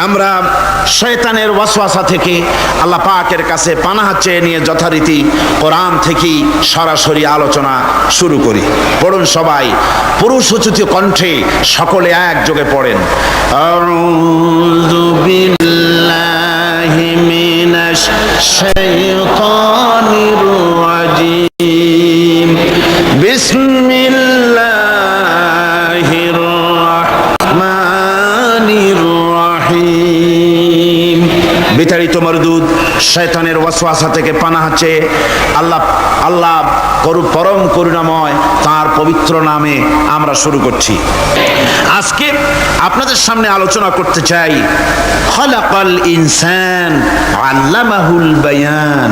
আমরা শয়তানের ওয়াসওয়াসা থেকে আল্লাহ পাকের কাছে পানাহ চেয়ে নিয়ে যথারীতি কোরআন থেকেই সরাসরি আলোচনা শুরু করি। পড়ুন সবাই পুরুষ উচ্চিত কণ্ঠে সকলে একযোগে পড়েন। আউযু বিল্লাহি মিনাশ শাইতানির রাজিম। বিসমিল্লাহির রাহমানির রাহিম। বিতাড়িত মরদুদ শয়তানের ওয়াসওয়াসা থেকে পানাহ চেয়ে আল্লাহ পরম করুণাময় তার পবিত্র নামে আমরা শুরু করছি। আজকে আপনাদের সামনে আলোচনা করতে চাই খলাকাল ইনসান আল্লামাহুল বায়ান।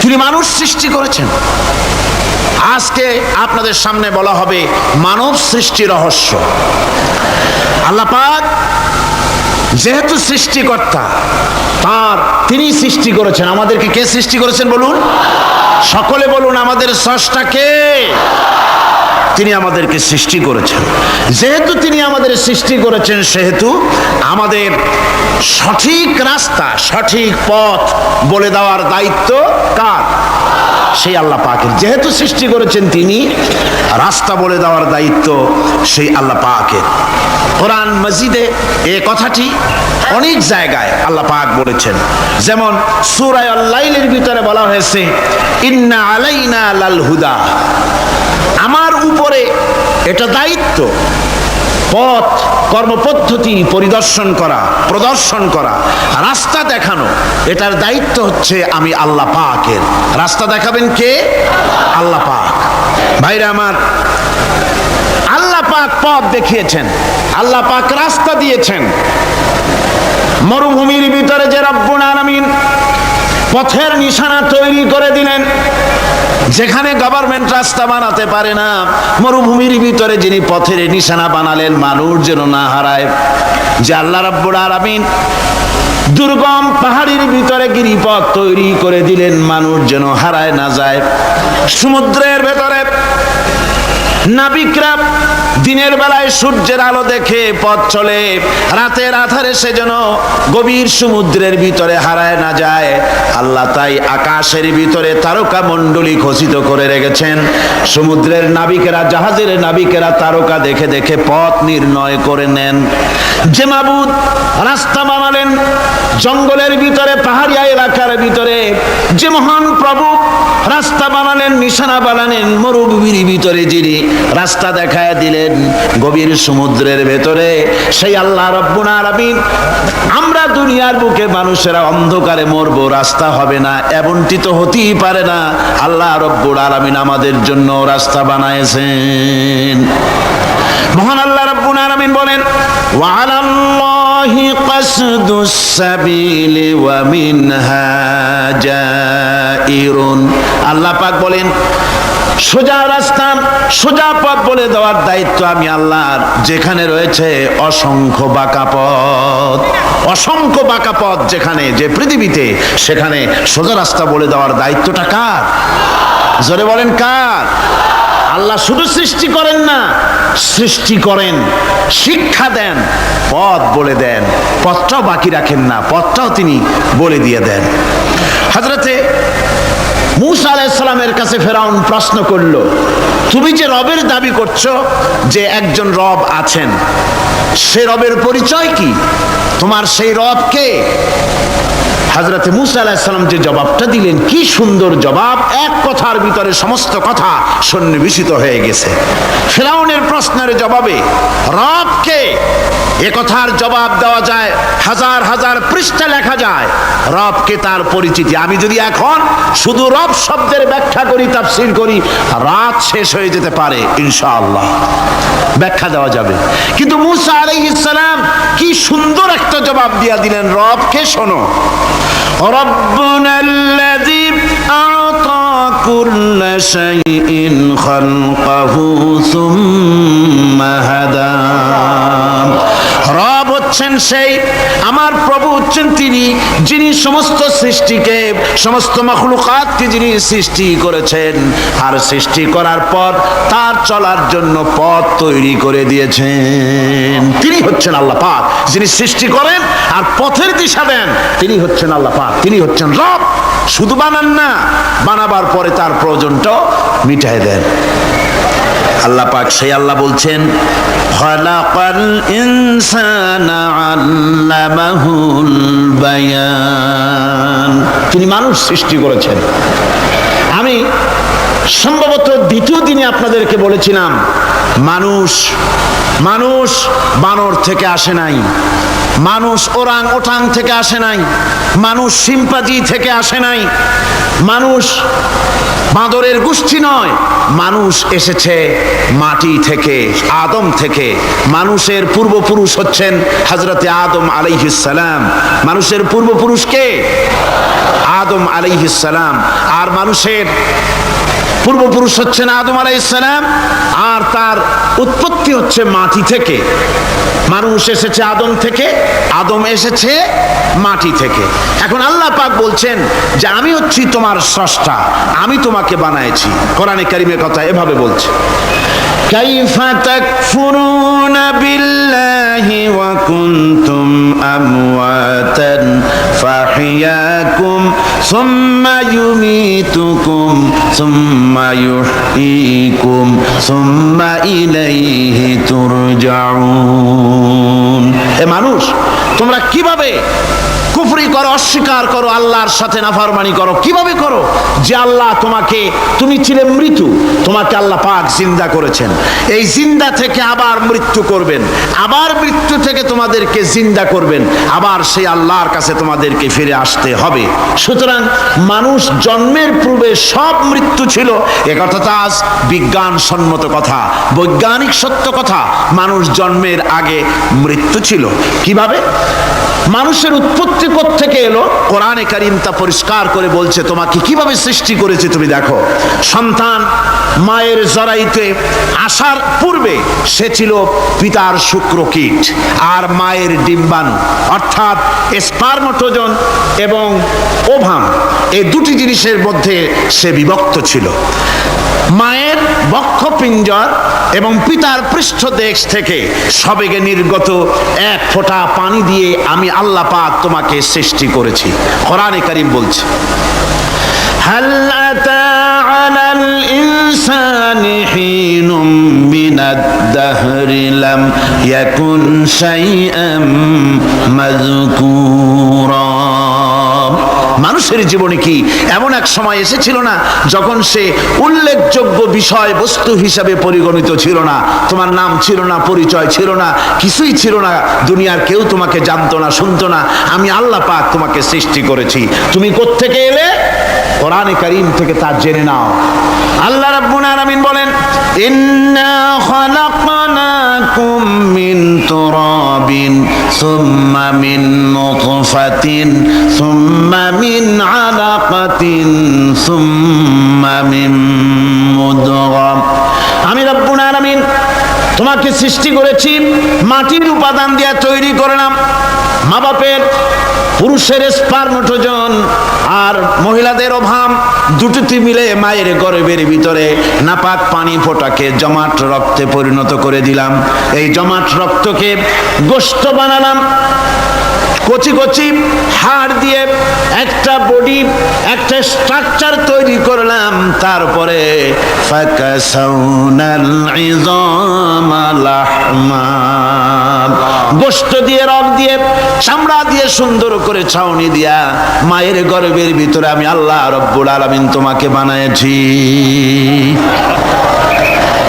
তিনি মানুষ সৃষ্টি করেছেন। আজকে আপনাদের সামনে বলা হবে মানব সৃষ্টি রহস্য। আল্লাহ পাক যেহেতু সৃষ্টিকর্তা, তিনি সৃষ্টি করেছেন। আমাদেরকে কে সৃষ্টি করেছেন বলুন? সকলে বলুন, আমাদের স্রষ্টা কে? তিনি আমাদেরকে সৃষ্টি করেছেন। যেহেতু তিনি আমাদের সৃষ্টি করেছেন, সেহেতু আমাদের সঠিক রাস্তা, সঠিক পথ বলে দেওয়ার দায়িত্ব কার? সেই আল্লাহ পাকের। যেহেতু সৃষ্টি করেছেন তিনি, রাস্তা বলে দেওয়ার দায়িত্ব সেই আল্লাহ পাকের। কোরআন মাজিদে এই কথাটি অনেক জায়গায় আল্লাহ পাক বলেছেন। যেমন সূরা আল-লাইলের ভিতরে বলা হয়েছে ইন্না আলাইনা লাল হুদা। আমার উপরে এটা দায়িত্ব, পথ কর্মপদ্ধতি পরিদর্শন করা, প্রদর্শন করা, রাস্তা দেখানো, এটার দায়িত্ব হচ্ছে আমি আল্লাহ পাকের। রাস্তা দেখাবেন কে? আল্লাহ পাক। ভাইরা আমার, আল্লাহ পাক পথ দেখিয়েছেন, আল্লাহ পাক রাস্তা দিয়েছেন। মরুভূমির ভিতরে যে রব্বুল আলামিন পথের নিশানা তৈরি করে দিলেন, যেখানে গভর্নমেন্ট রাস্তা বানাতে পারে না, মরুভূমির ভিতরে যিনি পথের নিশানা বানালেন মানুষ যেন না হারায়, যে আল্লাহ রাব্বুল আলামিন দুর্গম পাহাড়ের ভিতরে গিরিপথ তৈরি করে দিলেন মানুষ যেন হারায় না যায়। সমুদ্রের ভেতরে নাবিকরা দিনের বেলায় সূর্যের আলো দেখে পথ চলে, রাতের আধারে সে যেন গভীর সমুদ্রের ভিতরে হারায় না যায়। আল্লাহ তাই আকাশের ভিতরে তারকা মণ্ডলী খচিত করে রেখেছেন। সমুদ্রের নাবিকেরা, জাহাজের নাবিকেরা তারকা দেখে দেখে পথ নির্ণয় করে নেন। যে মাবুদ রাস্তা বানালেন জঙ্গলের ভিতরে, পাহাড়িয়া এলাকার ভিতরে, যে মহান প্রভু রাস্তা বানালেন, নিশানা বানালেন মরুভূমির ভিতরে, যিনি রাস্তা দেখায় দিলেন গভীর সমুদ্রের ভেতরে, সেই আল্লাহ রাব্বুল আলামিন। আমরা দুনিয়ার বুকে মানুষেরা অন্ধকারে মরবো, রাস্তা হবে না, এমনটি তো হতেই পারে না। আল্লাহ রাব্বুল আলামিন আমাদের জন্য রাস্তা বানাইছেন। মহান আল্লাহ রাব্বুল আলামিন বলেন ওয়া আলাল্লাহি কাসদুস সাবিলি ওয়া মিনহা জাইরুন। আল্লাহ পাক বলেন সোজা রাস্তা, সোজা পথ বলে দেওয়ার দায়িত্ব আমি আল্লাহর। যেখানে রয়েছে অসংখ্য বাঁকা পথ, অসংখ্য বাঁকা পথ যেখানে, যে পৃথিবীতে, সেখানে সোজা রাস্তা বলে দেওয়ার দায়িত্বটা কার? জোরে বলেন কার? আল্লাহ শুধু সৃষ্টি করেন না, সৃষ্টি করেন, শিক্ষা দেন, পথ বলে দেন, পথটাও বাকি রাখেন না, পথটাও তিনি বলে দিয়ে দেন। হযরতে মূসা আলাইহিস সালামের কাছে ফেরাউন প্রশ্ন করল, তুমি যে রবের দাবি করছো, যে একজন রব আছেন, সে রবের পরিচয় কি? তোমার সেই রব কে? হযরতে মূসা আলাইহিস সালাম যে জবাবটা দিলেন, কি সুন্দর জবাব! এক কথার ভিতরে সমস্ত কথা সন্নিবেশিত হয়ে গেছে। ফেরাউনের প্রশ্নের জবাবে রব কে, এ কথার জবাব দেওয়া যায়, হাজার হাজার পৃষ্ঠা লেখা যায়। রব কে, তার পরিচিতি। আমি যদি এখন শুধু রব শব্দের ব্যাখ্যা করি, তাফসীর করি, রাত শেষ হয়ে যেতে পারে, ইনশাআল্লাহ ব্যাখ্যা দেওয়া যাবে। কিন্তু মূসা আলাইহিস সালাম কি সুন্দর একটা জবাব দিয়া দিলেন। রব কে শোনো, রব্বুনাল্লাযী আ'তা কুল্লা শাইইন খালকাহু সুম্মা হাদা। রব হচ্ছেন সেই, আমার প্রভু হচ্ছেন তিনি, যিনি সমস্ত সৃষ্টিকে, সমস্ত মাখলুকাতকে যিনি সৃষ্টি করেছেন, আর সৃষ্টি করার পর তার চলার জন্য পথ তৈরি করে দিয়েছেন। তিনি হচ্ছেন আল্লাহ পাক, যিনি সৃষ্টি করেন আর পথের দিশা দেন। তিনি হচ্ছেন আল্লাহ পাক, তিনি হচ্ছেন রব। শুধু বানান না, বানাবার পরে তার প্রয়োজনটাও মিটাই দেন। আল্লাহ পাক সেই আল্লাহ বলছেন, খালাকাল ইনসানা আল্লামাহুল বায়ান। তিনি মানুষ সৃষ্টি করেছেন। আমি সম্ভবত দ্বিতীয় দিনে আপনাদেরকে বলেছিলাম, মানুষ বানর থেকে আসে নাই, মানুষ ওরাং ওটাং থেকে আসে নাই, মানুষ শিম্পাজি থেকে আসে নাই, মানুষ বাঁদরের গোষ্ঠী নয়, মানুষ এসেছে মাটি থেকে, আদম থেকে। মানুষের পূর্বপুরুষ হচ্ছেন হযরতে আদম আলাইহিস সালাম। মানুষের পূর্বপুরুষ কে? আদম আলাইহিস সালাম। আর মানুষের পূর্বপুরুষ হচ্ছেন আদম আলাইহিস সালাম, আর তার উৎপত্তি হচ্ছে মাটি থেকে। মানুষ এসেছে আদম থেকে, আদম এসেছে মাটি থেকে। এখন আল্লাহ পাক বলছেন যে আমি হচ্ছি তোমার স্রষ্টা, আমি তোমাকে বানাইছি। কোরআনে কারীমের কথা এভাবে বলছে, কাইফা তাকফুরুনা বিল্লাহি ওয়া কুনতুম আমওয়াতান ফাহিয়াকুম সুম্মা ইউমীতুকুম সুম্মা ইউহয়ীকুম সুম্মা ইলাইহি তুরজাউন। হে মানুষ, তোমরা কিভাবে কুফরি করো, অস্বীকার করো, আল্লাহর সাথে নাফরমানি করো? কিভাবে করো? যে আল্লাহ তোমাকে, তুমি ছিলে মৃত্যু, তোমাকে আল্লাহ পাক জিন্দা করেছেন। এই জিন্দা থেকে আবার মৃত্যু করবেন, আবার মৃত্যু থেকে তোমাদেরকে জিন্দা করবেন, আবার সেই আল্লাহর কাছে তোমাদেরকে ফিরে আসতে হবে। সুতরাং মানুষ জন্মের পূর্বে সব মৃত্যু ছিল, এ কথা তো আজ বিজ্ঞানসম্মত কথা, বৈজ্ঞানিক সত্য কথা। মানুষ জন্মের আগে মৃত্যু ছিল। কিভাবে? মানুষের উৎপত্তি থেকে এলো, কোরআনে কারীম তা পরিষ্কার করে বলছে। তোমাকে কিভাবে সৃষ্টি করেছে তুমি দেখো। সন্তান মায়ের জরায়ুতে আসার পূর্বে সে ছিল পিতার শুক্রকীট আর মায়ের ডিম্বাণু, অর্থাৎ স্পার্মটোজন এবং ওভাম, এই দুটি জিনিসের মধ্যে সে বিভক্ত ছিল। মায়ের বক্ষপিঞ্জর এবং পিতার পৃষ্ঠদেশ থেকে সবেগে নির্গত এক ফোঁটা পানি দিয়ে আমি আল্লাহ পাক তোমাকে সৃষ্টি করেছি। কোরআনে কারীম বলছে, হাল আতা আলাল ইনসানি হিনুম মিনাদ দাহরি লাম ইয়াকুন শাইআম মাযকুরা। মানুষের জীবনে কি এমন এক সময় এসেছিল না যখন সে উল্লেখযোগ্য বিষয় বস্তু হিসাবে পরিগণিত ছিল না? তোমার নাম ছিল না, পরিচয় ছিল না, কিছুই ছিল না, দুনিয়ার কেউ তোমাকে জানতো না, শুনতো না। আমি আল্লাহ পাক তোমাকে সৃষ্টি করেছি। তুমি কোত্থেকে এলে? কোরআনে কারীম থেকে তা জেনে নাও। আল্লাহ রাব্বুল আলামিন বলেন, ইন্না খালাকনাকুম মিন তুরাবিন সুম্মা মিন নুতফাতিন সুম্মা মিন আলাকাতিন সুম্মা মিন মুদগা। আমি রাব্বুল আলামিন তোমাকে সৃষ্টি করেছি, মাটির উপাদান দিয়ে তৈরি করলাম। মা বাপের, পুরুষের স্পার্মটোজন আর মহিলাদের ওভাম দুটোতে মিলে মায়ের গর্ভের ভিতরে নাপাক পানি ফোঁটাকে জমাট রক্তে পরিণত করে দিলাম। এই জমাট রক্তকে গোশত বানালাম, কচি কচি হাড় দিয়ে একটা বডি, একটা স্ট্রাকচার তৈরি করলাম। তারপরে ফাকাসাউনাল ইযামা লাহমা, গোশত দিয়ে, রক দিয়ে, চামড়া দিয়ে সুন্দর করে ছাউনি দিয়া মায়ের গর্ভের ভিতরে আমি আল্লাহ রব্বুল আলামিন তোমাকে বানাইছি।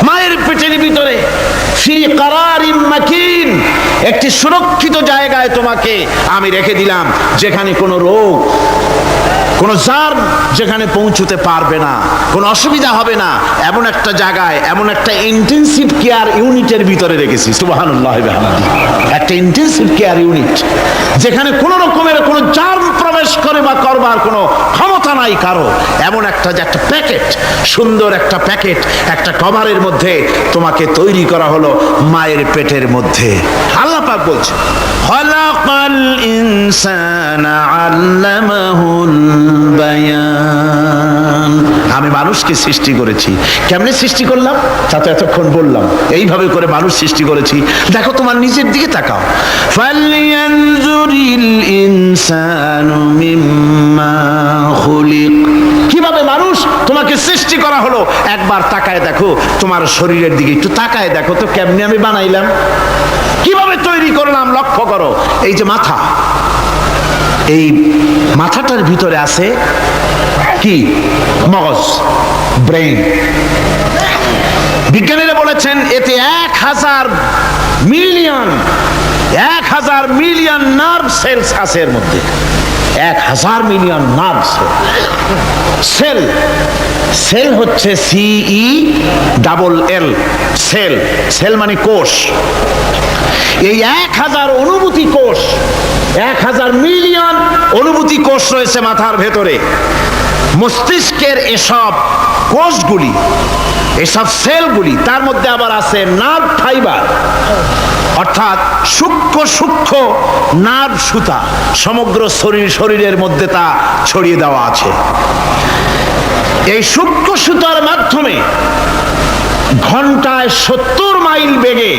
মায়ের পেটের ভিতরে ফি কারারিম মাকিন, একটি সুরক্ষিত জায়গায় তোমাকে আমি রেখে দিলাম, যেখানে কোনো রোগ, কোনো জার্ম যেখানে পৌঁছতে পারবে না, কোনো অসুবিধা হবে না। এমন একটা জায়গায়, এমন একটা ইন্টেনসিভ কেয়ার ইউনিটের ভিতরে রেখেছি। সুবহানাল্লাহ ওয়া বিহামদিহি। একটা ইন্টেনসিভ কেয়ার ইউনিট যেখানে কোনো রকমের কোনো জার্ম প্রবেশ করে বা করবার কোনো ক্ষমতা ভরসা নাই কারো, এমন একটা যে একটা প্যাকেট, সুন্দর একটা প্যাকেট, একটা কভারের মধ্যে তোমাকে তৈরি করা হলো মায়ের পেটের মধ্যে। আল্লাহ পাক বলছে খালাকাল ইনসানা আল্লামাহুল বায়ান, আমি মানুষকে সৃষ্টি করেছি। কেমনে সৃষ্টি করলাম তা তো এতক্ষণ বললাম। এইভাবে করে মানুষ সৃষ্টি করেছি। দেখো তোমার নিজের দিকে তাকাও। ফালয়ানজুরিল ইনসানু মিম্মা খুলিক, কিভাবে মানুষ তোমাকে সৃষ্টি করা হলো একবার তাকায় দেখো, তোমার শরীরের দিকে একটু তাকায় দেখো তো কেমনে আমি বানাইলাম, কিভাবে তৈরি করলাম, লক্ষ্য করো। এই যে মাথা, এই মাথাটার ভিতরে আছে কি? মগজ, ব্রেইন। বিজ্ঞানীরা বলেছেন এতে 1000 মিলিয়ন নার্ভ সেলস আছে এর মধ্যে। 1000 মিলিয়ন নার্ভ সেল। সেল হচ্ছে CELL, সেল। সেল মানে কোষ। এই 1000 অনুভূতি কোষ, 1000 মিলিয়ন অনুভূতি কোষ রয়েছে মাথার ভেতরে। মস্তিষ্কের এসব কোষগুলি, এসব সেলগুলি, তার মধ্যে আবার আছে নার্ভ ফাইবার, অর্থাৎ সূক্ষ্ম সূক্ষ্ম নার্ভ সুতা সমগ্র শরীরের মধ্যে তা ছড়িয়ে দেওয়া আছে। এই সূক্ষ্ম সুতার মাধ্যমে ঘন্টায় 70 মাইল বেগে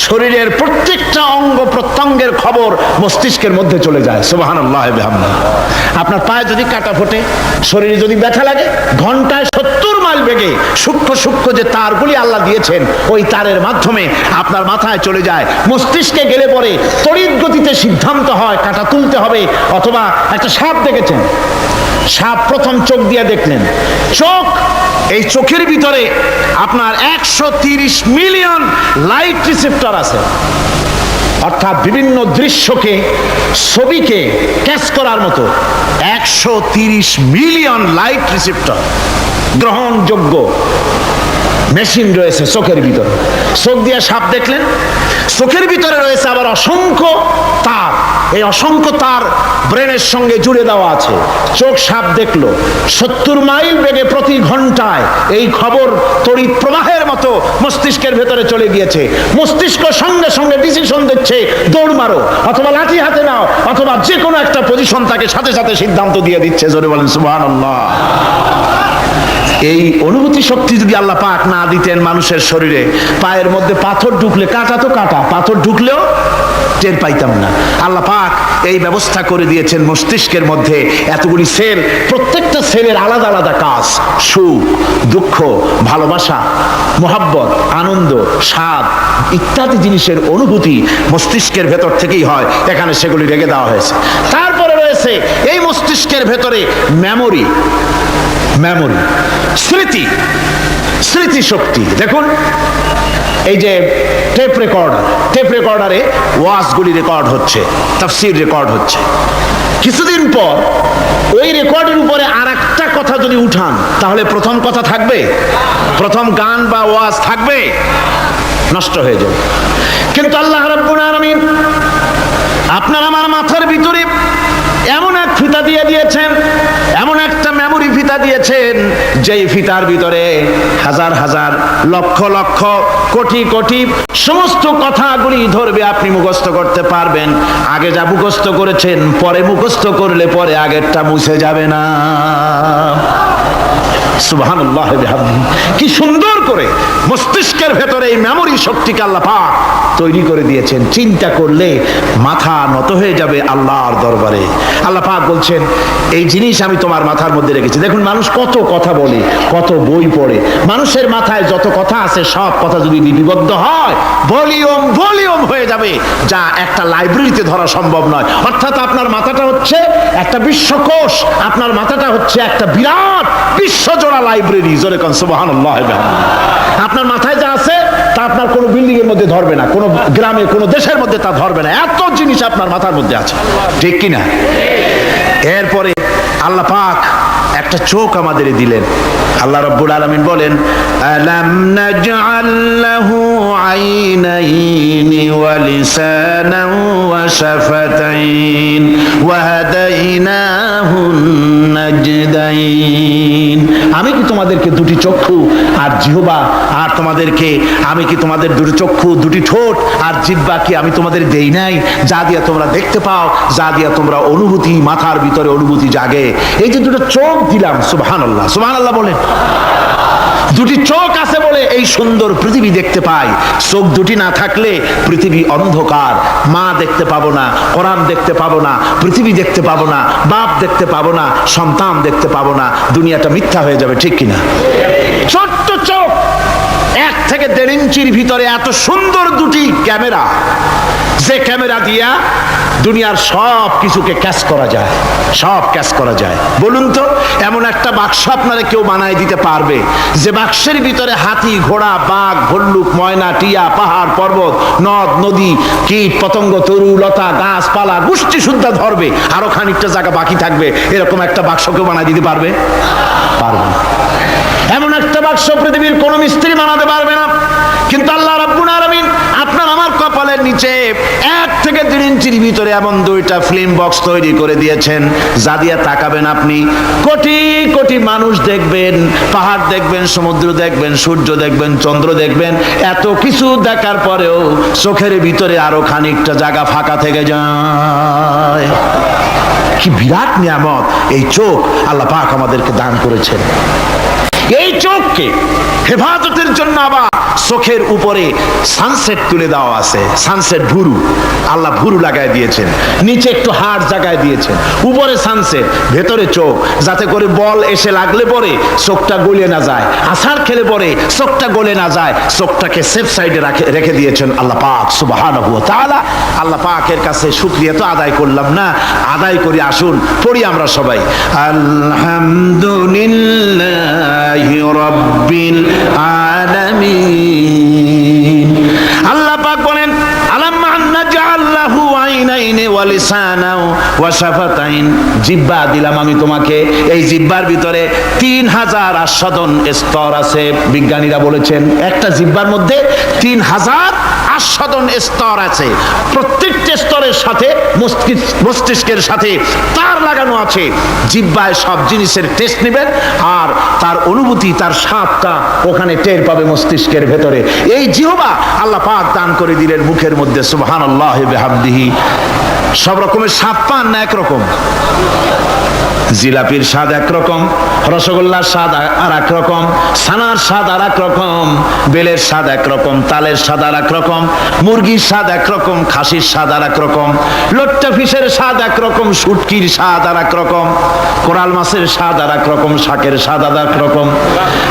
শরীরের প্রত্যেকটা অঙ্গ প্রত্যঙ্গের খবর মস্তিষ্কের মধ্যে চলে যায়। সুবহানাল্লাহ বিহামদিহি। আপনার পায়ে যদি কাটা ফোটে, শরীরে যদি ব্যথা লাগে, ঘন্টায় 70 মাইল বেগে সূক্ষ্ম সূক্ষ্ম যে তারগুলি আল্লাহ দিয়েছেন, ওই তারের মাধ্যমে আপনার মাথায় চলে যায়। মস্তিষ্কে গেলে পরে তড়িৎ গতিতে সিদ্ধান্ত হয় কাটা তুলতে হবে। অথবা একটা সাপ দেখেছেন, সাপ প্রথম চোখ দিয়ে দেখলেন, চোখ, এই চোখের ভিতরে আপনার 130 মিলিয়ন লাইট রিসেপ্টর আছে, অর্থাৎ বিভিন্ন দৃশ্যকে, ছবিকে ক্যাচ করার মতো 130 মিলিয়ন লাইট রিসেপ্টর গ্রহণযোগ্য মেশিন রয়েছে চোখের ভিতরে। চোখ দিয়ে সাপ দেখলেন, চোখের ভিতরে রয়েছে আবার অসংখ্য তার। এই অসংখ্য তার ব্রেনের সঙ্গে জুড়ে দেওয়া আছে। চোখ সাপ দেখলো, 70 মাইল বেগে প্রতি ঘন্টায় এই খবর তড়িৎ প্রবাহের মতো মস্তিষ্কের ভেতরে চলে গিয়েছে। মস্তিষ্ক সঙ্গে সঙ্গে ডিসিশন দিচ্ছে, দৌড় মারো, অথবা লাঠি হাতে নাও, অথবা যে কোনো একটা পজিশন তাকে সাথে সাথে সিদ্ধান্ত দিয়ে দিচ্ছে। জোরে বলেন সুবহানাল্লাহ। এই অনুভূতি শক্তি যদি আল্লাহ পাক না দিতেন মানুষের শরীরে, পায়ের মধ্যে পাথর ঢুকলে, কাটা তো কাটা, পাথর ঢুকলেও টের পাইতাম না। আল্লাহ পাক এই ব্যবস্থা করে দিয়েছেন মস্তিষ্কের মধ্যে এতগুলি সেল, প্রত্যেকটা সেলের আলাদা আলাদা কাজ। সুখ, দুঃখ, ভালোবাসা, মোহাব্বত, আনন্দ, স্বাদ ইত্যাদি জিনিসের অনুভূতি মস্তিষ্কের ভেতর থেকেই হয়। এখানে সেগুলি রেখে দেওয়া হয়েছে। তারপরে রয়েছে এই মস্তিষ্কের ভেতরে মেমোরি, স্মৃতি, স্মৃতি শক্তি। দেখুন এই যে টেপ রেকর্ডারে ওয়াজগুলি রেকর্ড হচ্ছে, তাফসীর রেকর্ড হচ্ছে। কিছুদিন পর ওই রেকর্ডের উপরে আর একটা কথা যদি উঠান, তাহলে প্রথম কথা থাকবে? প্রথম গান বা ওয়াজ থাকবে? নষ্ট হয়ে যাবে। কিন্তু আল্লাহ রাব্বুল আলামিন আপনার আমার মাথার ভিতরে এমন এক ফিতা দিয়ে দিয়েছেন, এমন একটা মেমোরি ফিতা দিয়েছেন, যেই ফিতার ভিতরে হাজার হাজার, লক্ষ লক্ষ, কোটি কোটি সমস্ত কথাগুলি ধরবে, আপনি মুখস্থ করতে পারবেন। আগে যা মুখস্থ করেছেন, পরে মুখস্থ করলে পরে আগেরটা মুছে যাবে না। সুবহানাল্লাহ বিহামদিহি। কি সুন্দর করে মস্তিষ্কের ভেতরে এই মেমোরি শক্তিকে আল্লাহ পাক তৈরি করে দিয়েছেন। চিন্তা করলে মাথা নত হয়ে যাবে আল্লাহর দরবারে। আল্লাহ পাক বলছেন এই জিনিস আমি তোমার মাথার মধ্যে রেখেছি। দেখুন মানুষ কত কথা বলে, কত বই পড়ে, মানুষের মাথায় যত কথা আছে সব কথা যদি লিপিবদ্ধ হয়, ভলিউম হয়ে যাবে, যা একটা লাইব্রেরিতে ধরা সম্ভব নয়। অর্থাৎ আপনার মাথাটা হচ্ছে একটা বিশ্বকোষ, আপনার মাথাটা হচ্ছে একটা বিরাট বিশ্বজোড়া লাইব্রেরি। জোরে কোন সুবহানাল্লাহ। আপনার মাথায় যা আছে তা আপনার কোনো বিল্ডিং এর মধ্যে ধরবে না, কোনো গ্রামে, কোনো দেশের মধ্যে তা ধরবে না। এত জিনিস আপনার মাথার মধ্যে আছে, ঠিক কিনা? এরপরে আল্লাহ পাক একটা চোখ আমাদের দিলেন। আল্লাহ রাব্বুল আলামিন বলেন আলাম নাজআল লাহু আইনাইনি ওয়া লিসানান ওয়া শাফাতাইন ওয়া হাদাইনাহুন النجدين আমি কি তোমাদেরকে দুটি চক্ষু আর জিহ্বা আর তোমাদেরকে আমি কি তোমাদের দুটি চক্ষু দুটি ঠোঁট আর জিহ্বা কি আমি তোমাদের দেই নাই, যা দিয়া তোমরা দেখতে পাও, যা দিয়া তোমরা অনুভূতি মাথার ভিতরে অনুভূতি জাগে। এই যে দুটো চোখ দিলাম, সুবহানাল্লাহ সুবহানাল্লাহ বলেন। দুটি চোখ আছে বলে এই সুন্দর পৃথিবী দেখতে পাই। চোখ দুটি না থাকলে পৃথিবী অন্ধকার, মা দেখতে পাবো না, কোরআন দেখতে পাবো না, পৃথিবী দেখতে পাবো না, বাপ দেখতে পাবো না, সন্তান দেখতে পাবো না, দুনিয়াটা মিথ্যা হয়ে যাবে, ঠিক কিনা? ছোট্ট চোখ, 1 থেকে 1.5 ইঞ্চির ভিতরে এত সুন্দর দুটি ক্যামেরা, যে ক্যামেরা দিয়া দুনিয়ার সব কিছুকে ক্যাচ করা যায়, সব ক্যাচ করা যায়। বলুন তো, এমন একটা বাক্স আপনারা কেউ বানায় দিতে পারবে যে বাক্সের ভিতরে হাতি, ঘোড়া, বাঘ, ভল্লুক, ময়না, টিয়া, পাহাড়, পর্বত, নদ, নদী, কীট, পতঙ্গ, তরু, লতা, গাছপালা, গোষ্ঠী শুদ্ধা ধরবে, আরো খানিকটা জায়গা বাকি থাকবে, এরকম একটা বাক্স কেউ বানায় দিতে পারবে? পারবে না। এমন একটা বাক্স পৃথিবীর কোন মিস্ত্রি বানাতে পারবে না। কিন্তু আল্লাহ রাব্বুল আলামিন আপনার আমার কপালের নিচে 1 থেকে 1.5 ইঞ্চির ভিতরে এমন 2টা ফিল্ম বক্স তৈরি করে দিয়েছেন, যা দিয়ে তাকাবেন আপনি কোটি কোটি মানুষ দেখবেন, পাহাড় দেখবেন, সমুদ্র দেখবেন, সূর্য দেখবেন, চন্দ্র দেখবেন। এত কিছু দেখার পরেও চোখের ভিতরে আরো খানিকটা জায়গা ফাঁকা থেকে যায়। কি বিরাট নিয়ামত এই চোখ আল্লাহ পাক আমাদেরকে দান করেছেন। এই চোখকে হেফাজতের জন্য আবার চোখের উপরে সানসেট তুলে দেওয়া আছে, সানসেট ভুরু, আল্লাহ ভুরু লাগায় দিয়েছেন, নিচে একটু হাড় জায়গায় দিয়েছেন, উপরে সানসেট, ভেতরে চোখ, যাতে করে বল এসে লাগলে পরে চোখটা গলে না যায়, আছাড় খেলে পরে চোখটা গলে না যায়, চোখটাকে সেফ সাইডে রেখে দিয়েছেন আল্লাহ পাক সুবহানাহু ওয়া তাআলা। আল্লাহ পাকের কাছে শুকরিয়া তো আদায় করলাম না, আদায় করি। আসুন পড়ি আমরা সবাই, আলহামদুলিল্লাহি রাব্বিল আলামিন। আল্লাহ পাক বলেন, আলাম নাজআল্লাহু আইনাইনি ওয়া লিসানাও ওয়া শাফাতাইন। জিহ্বা দিলাম আমি তোমাকে, এই জিহ্বার ভিতরে 3000 আস্বাদন স্তর আছে। বিজ্ঞানীরা বলেছেন একটা জিহ্বার মধ্যে 3000 আস্বাদন স্তর আছে। প্রত্যেকটা স্তরের সাথে মস্তিষ্কের সাথে তার লাগানো আছে। জিহ্বায় সব জিনিসের টেস্ট নেবেন আর তার অনুভূতি, তার স্বাদটা ওখানে টের পাবে মস্তিষ্কের ভেতরে। এই জিহ্বা আল্লাহ পাক দান করে দিলেন মুখের মধ্যে, সুবহানাল্লাহি বিহামদিহি। সব রকমের স্বাদ পান না একরকম? জিলাপির স্বাদ একরকম, রসগোল্লার স্বাদ আর এক রকম, ছানার স্বাদ আর এক রকম, বেলের স্বাদ একরকম, তালের স্বাদ আর এক রকম, মুরগির স্বাদ একরকম, খাসির স্বাদ আর এক রকম, লট্টা ফিশের স্বাদ একরকম, শুটকির স্বাদ আর এক রকম, কোরাল মাছের স্বাদ আর এক রকম, শাকের স্বাদ আর এক রকম।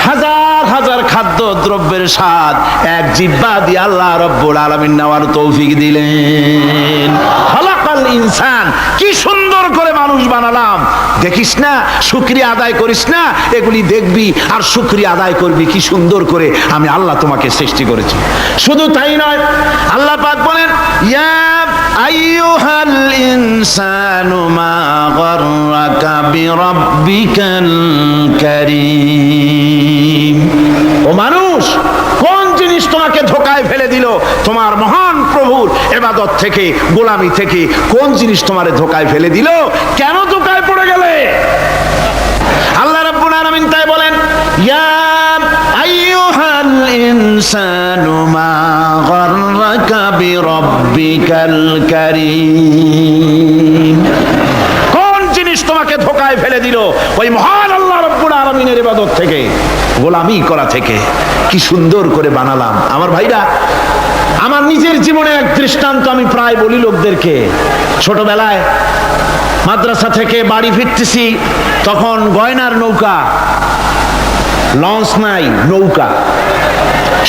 হাজার হাজার খাদ্য দ্রব্যের স্বাদ এক জিহ্বা দিয়ে আল্লাহ রব্বুল আলামিন নেওয়ার তৌফিক দিলেন। খালাকাল ইনসান, কি সুন্দর করে মানুষ বানালাম। দেখিস না, শুকরিয়া আদায় করিস না, এগুলি দেখবি আর শুকরিয়া আদায় করবি কি সুন্দর করে আমি আল্লাহ তোমাকে সৃষ্টি করেছি। শুধু তাই নয়, আল্লাহ পাক বলেন, ইয়া আইয়ুহাল ইনসানু মা গাররাকা বিরাব্বিকাল কারীম। ও মানুষ, কোন জিনিস তোমাকে ধোঁকায় ফেলে দিল তোমার মহান প্রভুর ইবাদত থেকে, গোলামি থেকে? কোন জিনিস তোমারে ধোঁকায় ফেলে দিল? কেন ধোঁকায় পড়ে গেলে? আল্লাহ রাব্বুল আলামিন তাই বলেন, ইয়া আইয়ুহাল ইনসানু মা গাররাকা বিরাব্বিকাল কারীম। কোন জিনিস তোমাকে ধোঁকায় ফেলে দিল ওই মহান আল্লাহ রাব্বুল আলামিনের ইবাদত থেকে, গোলামি করা থেকে? কি সুন্দর করে বানালাম। আমার ভাইরা, আমার নিজের জীবনে এক দৃষ্টান্ত আমি প্রায় বলি লোকদেরকে। ছোটবেলায় মাদ্রাসা থেকে বাড়ি ফিরতেছি, তখন গয়নার নৌকা, লঞ্চ নাই, নৌকা।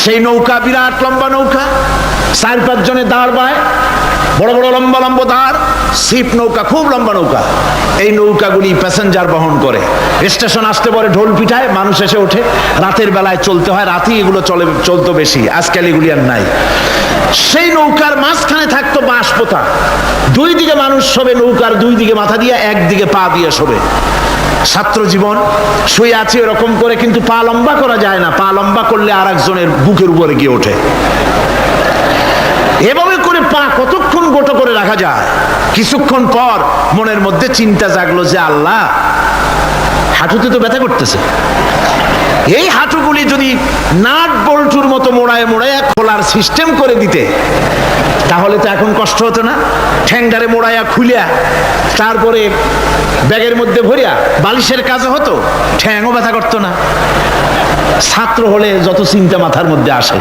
সেই নৌকা বিরাট লম্বা নৌকা, 4-5 জনে দাঁড় বায়, বড় বড় লম্বা লম্বা দাঁড়, ছিপ নৌকা, খুব লম্বা নৌকা। এই নৌকাগুলি প্যাসেঞ্জার বহন করে। স্টেশন আসতে পরে ঢোল পিঠায়, মানুষ এসে ওঠে। রাতের বেলায় চলতে হয়, রাতেই এগুলো চলতো বেশি, আজকাল এগুলি আর নাই। সেই নৌকার মাঝখানে থাকতো বাঁশ পোতা, 2 দিকে মানুষ শোবে, নৌকার 2 দিকে মাথা দিয়ে, একদিকে পা দিয়ে শোবে। ছাত্র জীবন, শুয়ে আছে এরকম করে, কিন্তু পা লম্বা করা যায় না, পা লম্বা করলে আর একজনের বুকের উপরে গিয়ে ওঠে। এভাবে করে পা কতক্ষণ গোটো করে রাখা যায়? কিছুক্ষণ পর মনের মধ্যে চিন্তা জাগলো যে আল্লাহ, হাঁটুতে তো ব্যথা করতেছে, এই হাঁটুগুলি যদি নাট বল্টুর মতো মোড়ায় মোড়ায় খোলার সিস্টেম করে দিতে, তাহলে তো এখন কষ্ট হতো না। ঠ্যাংডারে মোড়াইয়া খুলিয়া তারপরে ব্যাগের মধ্যে ভরিয়া বালিশের কাজও হতো, ঠ্যাংও ব্যথা করতো না। ছাত্র হলে যত চিন্তা মাথার মধ্যে আসে,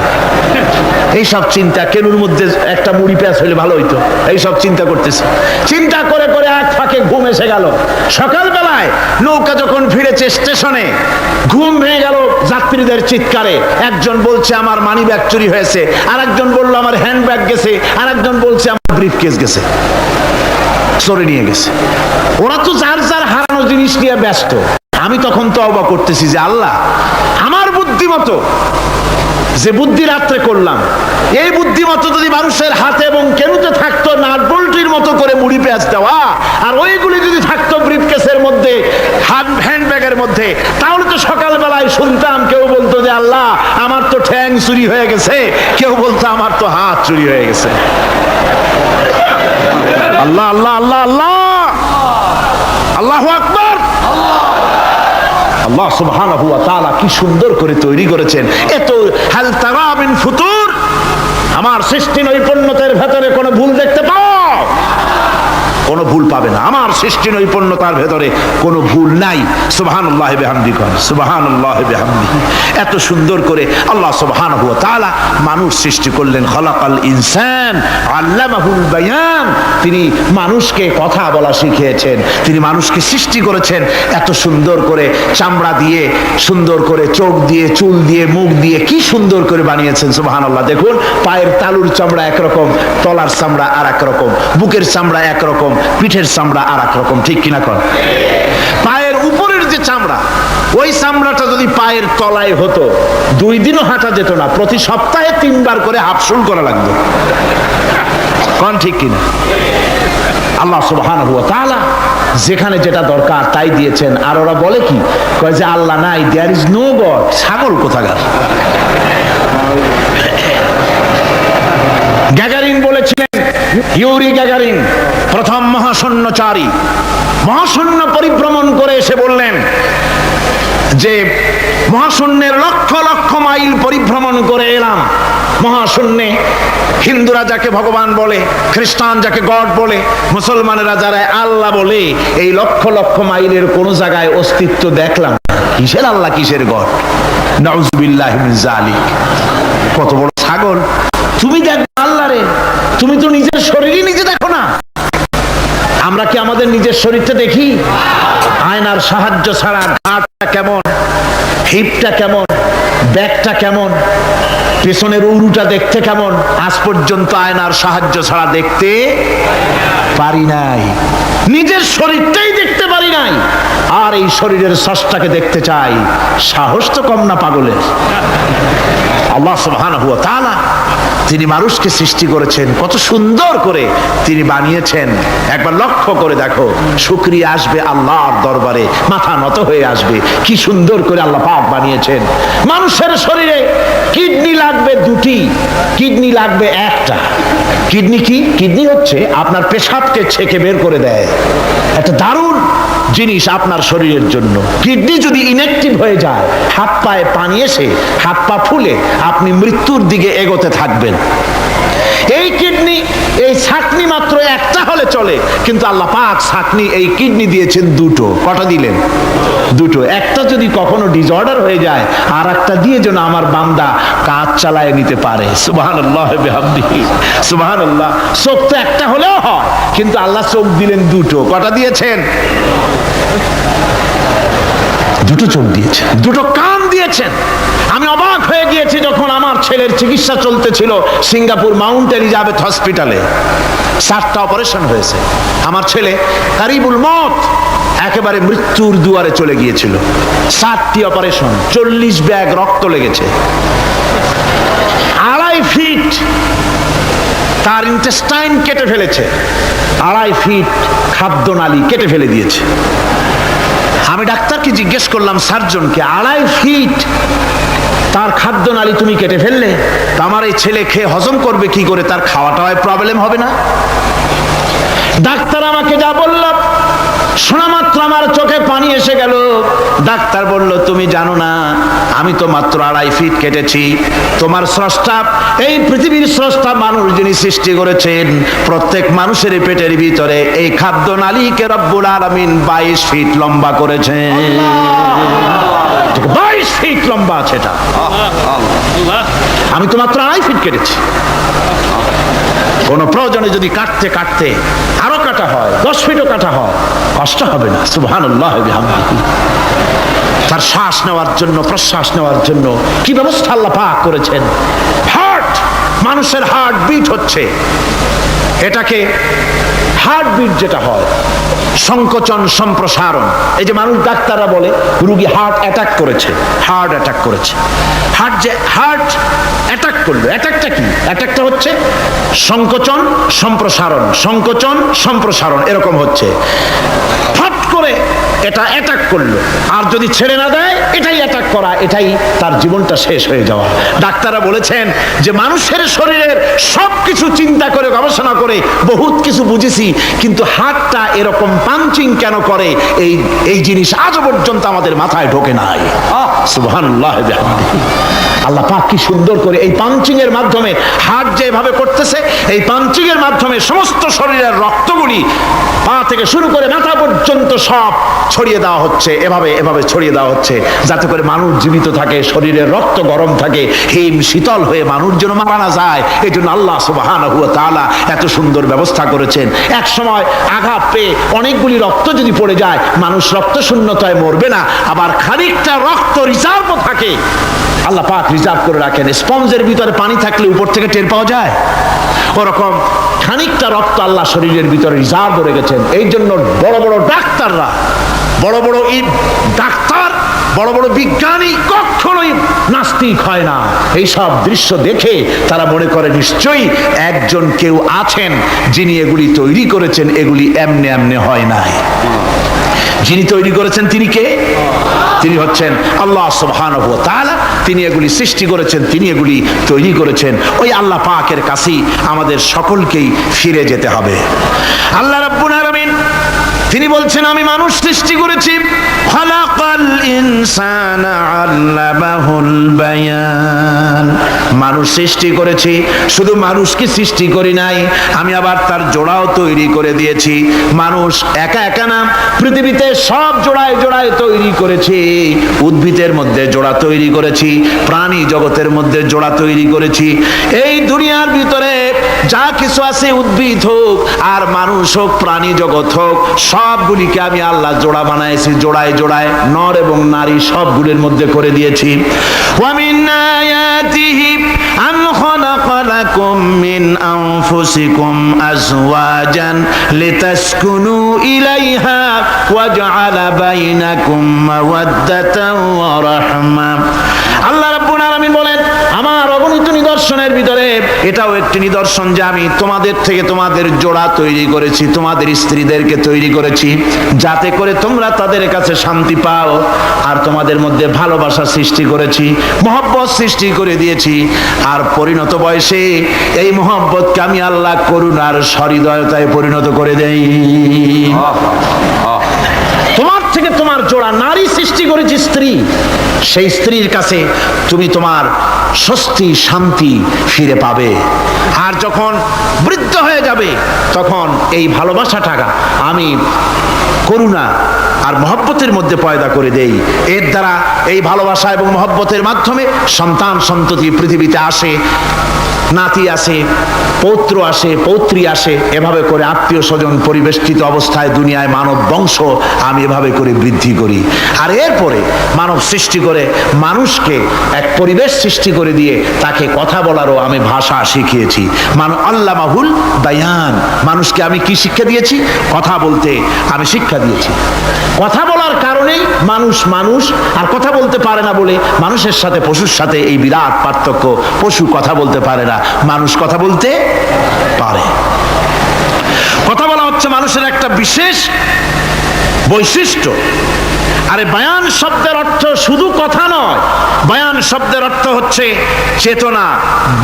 এইসব চিন্তা, কেনুর মধ্যে একটা মুড়ি পেঁয়াজ হলে ভালো হইতো, এইসব চিন্তা করতেছে। চিন্তা করে করে এক ফাঁকে ঘুম এসে গেল। সকালবেলায় নৌকা যখন ফিরেছে স্টেশনে, ঘুম ভেঙে গেল যাত্রীদের চিৎকারে। একজন বলছে আমার মানি ব্যাগ চুরি হয়েছে, আর একজন বললো আমার হ্যান্ড ব্যাগ গেছে, আর একজন বলছে আমার ব্রিফ কেস গেছে, চোরে নিয়ে গেছে। ওরা তো যার যার হারানো জিনিস নিয়ে ব্যস্ত। আমি তখন তওবা করতেছি যে আল্লাহ, আমার বুদ্ধিমতো যে বুদ্ধি রাত্রে করলাম, এই বুদ্ধিমতো যদি মানুষের হাতে এবং কেনুতে থাকতো নাট বল্টুর মতো করে মুড়ি পেঁয়াজ দেওয়া, আর ওইগুলি যদি থাকতো ব্রিফকেসের মধ্যে, হ্যান্ড ব্যাগের মধ্যে, তাহলে তো সকালবেলায় শুনতাম কেউ বলতো যে আল্লাহ আমার তো ঠ্যাং চুরি হয়ে গেছে, কেউ বলতো আমার তো হাত চুরি হয়ে গেছে। আল্লাহ আল্লাহ আল্লাহ আল্লাহ, আল্লাহু আকবার। আল্লাহ সুবহানাহু ওয়া তাআলা কি সুন্দর করে তৈরি করেছেন। এত হাল তারা মিন ফুতুর, আমার সৃষ্টি নৈপুণ্যতার ভেতরে কোনো ভুল দেখতে পাও? কোনো ভুল পাবে না। আমার সৃষ্টি নৈপুণ্যতার ভেতরে কোনো ভুল নাই। সুবহানাল্লাহি বিহামদিহি, সুবহানাল্লাহি বিহামদিহি। এত সুন্দর করে আল্লাহ সুবহানাহু ওয়া তাআলা মানুষ সৃষ্টি করলেন। খালাকাল ইনসান আল্লামাহুল বায়ান, তিনি মানুষকে কথা বলা শিখিয়েছেন, তিনি মানুষকে সৃষ্টি করেছেন এত সুন্দর করে, চামড়া দিয়ে, সুন্দর করে চোখ দিয়ে, চুল দিয়ে, মুখ দিয়ে, কি সুন্দর করে বানিয়েছেন। সুবহানাল্লাহ। দেখুন, পায়ের তালুর চামড়া একরকম, তলার চামড়া আর এক রকম, বুকের চামড়া একরকম, পিঠের চামড়া আর এক রকম, ঠিক কিনা কর? পায়ের উপরের যে চামড়া, ওই চামড়াটা যদি পায়ের তলায় হতো, 2 দিনও হাঁটা যেত না, প্রতি সপ্তাহে 3 বার করে হাফসুল করা লাগতো, কোন ঠিক কিনা? আল্লাহ সুবহানাহু ওয়া তাআলা যেখানে যেটা দরকার তাই দিয়েছেন। আর ওরা বলে কি, কয় যে আল্লাহ নাই, দেয়ার ইজ নো গড। ছাগল কোথাকার। গ্যাগারিন বলেছিলেন, ইউরি গ্যাগারিন প্রথম মহাশূন্যচারী, মহাশূন্য পরিভ্রমণ করে এসে বললেন যে মহাশূন্যের লক্ষ লক্ষ মাইল পরিভ্রমণ করে এলাম। মহাশূন্যে হিন্দুরা যাকে ভগবান বলে, খ্রিস্টান যাকে গড বলে, মুসলমানেরা যারা আল্লাহ বলে, এই লক্ষ লক্ষ মাইলের কোন জায়গায় অস্তিত্ব দেখলাম। কিসের আল্লাহ, কিসের গড? নাউযুবিল্লাহি মিন যালিক। কত বড় ছাগল! তুমি দেখো আল্লাহ রে, তুমি তো নিজের শরীরই নিজে দেখো না। আমরা কি আমাদের নিজের শরীরটা দেখি? আয়নার সাহায্য ছাড়া ঘাটটা কেমন, হিপটা কেমন, ব্যাকটা কেমন, পেছনের উরুটা দেখতে কেমন, আজ পর্যন্ত আয়নার সাহায্য ছাড়া দেখতে পারি নাই। নিজের শরীরটাই দেখতে পারি নাই, আর এই শরীরের স্রষ্টাকে দেখতে চাই। সাহস তো কম না পাগলের। আল্লাহ সুবহানাহু ওয়া তাআলা তিনি মানুষকে সৃষ্টি করেছেন, কত সুন্দর করে তিনি বানিয়েছেন। একবার লক্ষ্য করে দেখো, শুকরিয়া আসবে আল্লাহর দরবারে, মাথা নত হয়ে আসবে। কি সুন্দর করে আল্লাহ পাক বানিয়েছেন। মানুষের শরীরে কিডনি লাগবে 2টি, কিডনি লাগবে 1টা। কিডনি কি? কিডনি হচ্ছে আপনার পেশাবকে ছেঁকে বের করে দেয়, একটা দারুণ জিনিস আপনার শরীরের জন্য। কিডনি যদি ইনঅ্যাক্টিভ হয়ে যায়, হাত পায়ে পানি এসে হাত পা ফুলে আপনি মৃত্যুর দিকে এগোতে থাকবেন। এই কিডনি, এই ছাকনি মাত্র 1টা হলে চলে, কিন্তু আল্লাহ পাক ছাকনি, এই কিডনি দিয়েছেন 2টো। কটা দিলেন? 2টো। একটা যদি কখনো ডিসঅর্ডার হয়ে যায়, আর একটা দিয়ে যেন আমার বান্দা কাজ চালায় নিতে পারে। সুবহানাল্লাহ বিহামদিহি, সুবহানাল্লাহ। চোখ তো একটা হলেও হয়, কিন্তু আল্লাহ চোখ দিলেন 2টো। কটা দিয়েছেন? 2টো চোখ দিয়েছেন, 2টো কান দিয়েছেন। আমি অবাক হয়ে গিয়েছি যখন আমার ছেলের চিকিৎসা চলতেছিল সিঙ্গাপুর মাউন্ট এলিজাবেথ হসপিটালে। 7টা অপারেশন হয়েছে। আমার ছেলে কারিবুল মত, একেবারে মৃত্যুর দুয়ারে চলে গিয়েছিল। 7টি অপারেশন, 40 ব্যাগ রক্ত লেগেছে। 2.5 ফিট তার ইন্টেস্টাইন কেটে ফেলেছে, 2.5 ফিট খাদ্যনালী কেটে ফেলে দিয়েছে। আমি ডাক্তারকে জিজ্ঞেস করলাম, সার্জনকে, 2.5 ফিট তার খাদ্য নালী তুমি কেটে ফেললে, তা আমার এই ছেলে খেয়ে হজম করবে কি করে? তার খাওয়াটাও প্রবলেম হবে না? ডাক্তার আমাকে যা বলল, শোনা মাত্র আমার চোখে পানি এসে গেল। ডাক্তার বলল, তুমি জানো না, আমি তো মাত্র 2.5 ফিট কেটেছি। তোমার স্রষ্টা, এই পৃথিবীর স্রষ্টা মানুষ যিনি সৃষ্টি করেছেন, প্রত্যেক মানুষের পেটের ভিতরে এই খাদ্য নালীকে রব্বুল আলামিন 22 ফিট লম্বা করেছেন। 22 ফিট লম্বা আছে এটা। আমি তো মাত্র 2.5 ফিট কেটেছি। কোন প্রয়োজনে যদি কাটতে কাটতে আরো কাটা হয়, 10 ফিটও কাটা হয়, কষ্ট হবে না। সুবহানাল্লাহ বিহামদিহি। তার শ্বাস নেওয়ার জন্য, প্রশ্বাস নেওয়ার জন্য কি ব্যবস্থা আল্লাহ পাক করেছেন। হার্ট, মানুষের হার্ট বিট হচ্ছে, এটাকে হার্ট বিট যেটা হয়, সংকোচন সম্প্রসারণ। এই যে মানুষ, ডাক্তাররা বলে রোগী হার্ট অ্যাটাক করেছে, হার্ট অ্যাটাক করেছে। হার্ট অ্যাটাক করলো, অ্যাটাকটা কি? অ্যাটাকটা হচ্ছে সংকোচন সম্প্রসারণ, সংকোচন সম্প্রসারণ, এরকম হচ্ছে। ফট করে এটা অ্যাটাক করলো, আর যদি ছেড়ে না দেয়, এটাই অ্যাটাক করা, এটাই তার জীবনটা শেষ হয়ে যাওয়া। ডাক্তাররা বলেছেন যে মানুষের শরীরের সবকিছু চিন্তা করে, গবেষণা করে বহুত কিছু বুঝেছি, কিন্তু হার্টটা এরকম পাঞ্চিং কেন করে, এই জিনিস আজ পর্যন্ত আমাদের মাথায় ঢোকে নাই। সুবহানাল্লাহ বিহামদিহি। আল্লাহ পাক কি সুন্দর করে এই পাঞ্চিং এর মাধ্যমে, হার্ট যেভাবে করতেছে, এই পাঞ্চিং এর মাধ্যমে সমস্ত শরীরের রক্তগুলি পা থেকে শুরু করে মাথা পর্যন্ত সব ছড়িয়ে দেওয়া হচ্ছে, এভাবে ছড়িয়ে দেওয়া হচ্ছে, যাতে করে মানুষ জীবিত থাকে, শরীরের রক্ত গরম থাকে, হিম শীতল হয়ে মানুষ যেন মারা না যায়। এই জন্য আল্লাহ সুবহানাহু ওয়া তাআলা এত সুন্দর ব্যবস্থা করেছেন। এক সময় আঘাত পেয়ে অনেকগুলি রক্ত যদি পড়ে যায়, মানুষ রক্ত শূন্যতায় মরবে না, আবার খানিকটা রক্ত রিজার্ভও থাকে, আল্লাহ পাক রিজার্ভ করে রাখেন। স্পঞ্জের ভিতরে পানি থাকলে উপর থেকে টের পাওয়া যায়, ওরকম খানিকটা রক্ত আল্লাহ শরীরের ভিতরে রিজার্ভ করে গেছেন। এই জন্য বড় বড় ডাক্তাররা, বড় বড় ডাক্তার, বড় বড় বিজ্ঞানী কখনোই নাস্তিক হয় না। এই সব দৃশ্য দেখে তারা মনে করে নিশ্চয়ই একজন কেউ আছেন যিনি এগুলি তৈরি করেছেন, এগুলি এমনে এমনে হয় নাই। যিনি তৈরি করেছেন তিনি কে? তিনি হচ্ছেন আল্লাহ সুবহানাহু ওয়া তাআলা। তিনি এগুলি সৃষ্টি করেছেন, তিনি এগুলি তৈরি করেছেন। ওই আল্লাহ পাকের কাছেই আমাদের সকলকেই ফিরে যেতে হবে। আল্লাহ রাব্বুল আলামিন তিনি বলছেন, আমি মানুষ সৃষ্টি করেছি, খালাকাল ইনসানা আল্লামাহুল বায়ান। মানুষ সৃষ্টি করেছি, শুধু মানুষকে সৃষ্টি করি নাই, আমি আবার তার জোড়াও তৈরি করে দিয়েছি। মানুষ একা একা না, পৃথিবীতে সব জোড়ায় জোড়ায় তৈরি করেছি। উদ্ভিদের মধ্যে জোড়া তৈরি করেছি, প্রাণী জগতের মধ্যে জোড়া তৈরি করেছি। এই দুনিয়ার ভিতরে যা কিছু আছে, উদ্ভিদ হোক আর মানুষ হোক, প্রাণী জগৎ হোক, সবগুলিকে আমি আল্লাহ জোড়া বানাইছি, জোড়ায় জোড়ায় নর এবং নারী সবগুলির মধ্যে করে দিয়েছি। ওয়া মিন আয়াতিহি আন খালাকা লাকুম মিন আনফুসিকুম আজওয়াজান লিতাসকুনু ইলাইহা ওয়া জাআলা বাইনাকুম মাওয়াদ্দাতান ওয়া রাহমা। আল্লাহ রাব্বুল আলামিন বলেন, আমার অগণিত নিদর্শনের ভিতরে এটাও একটি নিদর্শন যে আমি তোমাদের থেকে তোমাদের জোড়া তৈরি করেছি, তোমাদের স্ত্রীদেরকে তৈরি করেছি, যাতে করে তোমরা তাদের কাছে শান্তি পাও। আর তোমাদের মধ্যে ভালোবাসা সৃষ্টি করেছি, মহব্বত সৃষ্টি করে দিয়েছি। আর পরিণত বয়সে এই মহব্বতকে আমি আল্লাহ করুণার সহৃদয়তায় পরিণত করে দেই। তোমার থেকে তোমার জোড়া নারী সৃষ্টি করেছি, স্ত্রী, সেই স্ত্রীর কাছে তুমি তোমার স্বস্তি শান্তি ফিরে পাবে। আর যখন বৃদ্ধ হয়ে যাবে, তখন এই ভালোবাসাটা আমি করুণা আর মহব্বতের মধ্যে পয়দা করে দেই। এর দ্বারা এই ভালোবাসা এবং মহব্বতের মাধ্যমে সন্তান সন্ততি পৃথিবীতে আসে, নাতি আসে, পৌত্র আসে, পৌত্রী আসে, এভাবে করে আত্মীয় স্বজন পরিবেষ্টিত অবস্থায় দুনিয়ায় মানব বংশ আমি এভাবে করে বৃদ্ধি করি। আর এরপরে মানব সৃষ্টি করে মানুষকে এক পরিবেশ সৃষ্টি করে দিয়ে তাকে কথা বলারও আমি ভাষা শিখিয়েছি। আল্লামাহুল বায়ান, মানুষকে আমি কি শিক্ষা দিয়েছি? কথা বলতে আমি শিক্ষা দিয়েছি। কথা বলার কারণেই মানুষ মানুষ, আর কথা বলতে পারে না বলে মানুষের সাথে পশুর সাথে এই বিরাট পার্থক্য। পশু কথা বলতে পারে না, মানুষ কথা বলতে পারে। কথা বলা হচ্ছে মানুষের একটা বিশেষ বৈশিষ্ট্য। আরে বায়ান শব্দের অর্থ শুধু কথা নয়, বায়ান শব্দের অর্থ হচ্ছে চেতনা,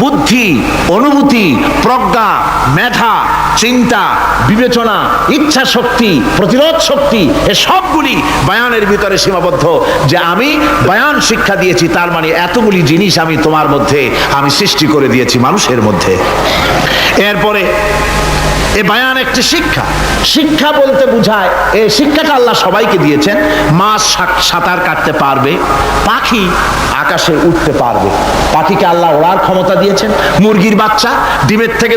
বুদ্ধি, অনুভূতি, প্রজ্ঞা, মেধা, চিন্তা, বিবেচনা, ইচ্ছা শক্তি, প্রতিরোধ শক্তি, এ সবগুলি বায়ানের ভিতরে সীমাবদ্ধ। যে আমি বায়ান শিক্ষা দিয়েছি, তার মানে এতগুলি জিনিস আমি তোমার মধ্যে আমি সৃষ্টি করে দিয়েছি মানুষের মধ্যে। এরপরে এ বায়ান একটি শিক্ষা। শিক্ষা বলতে বুঝায়, এই শিক্ষাটা আল্লাহ সবাইকে দিয়েছেন। মাছ সাঁতার কাটতে পারবে, পাখি আকাশে উঠতে পারবে, পাখিকে আল্লাহ ওড়ার ক্ষমতা দিয়েছেন। মুরগির বাচ্চা ডিমের থেকে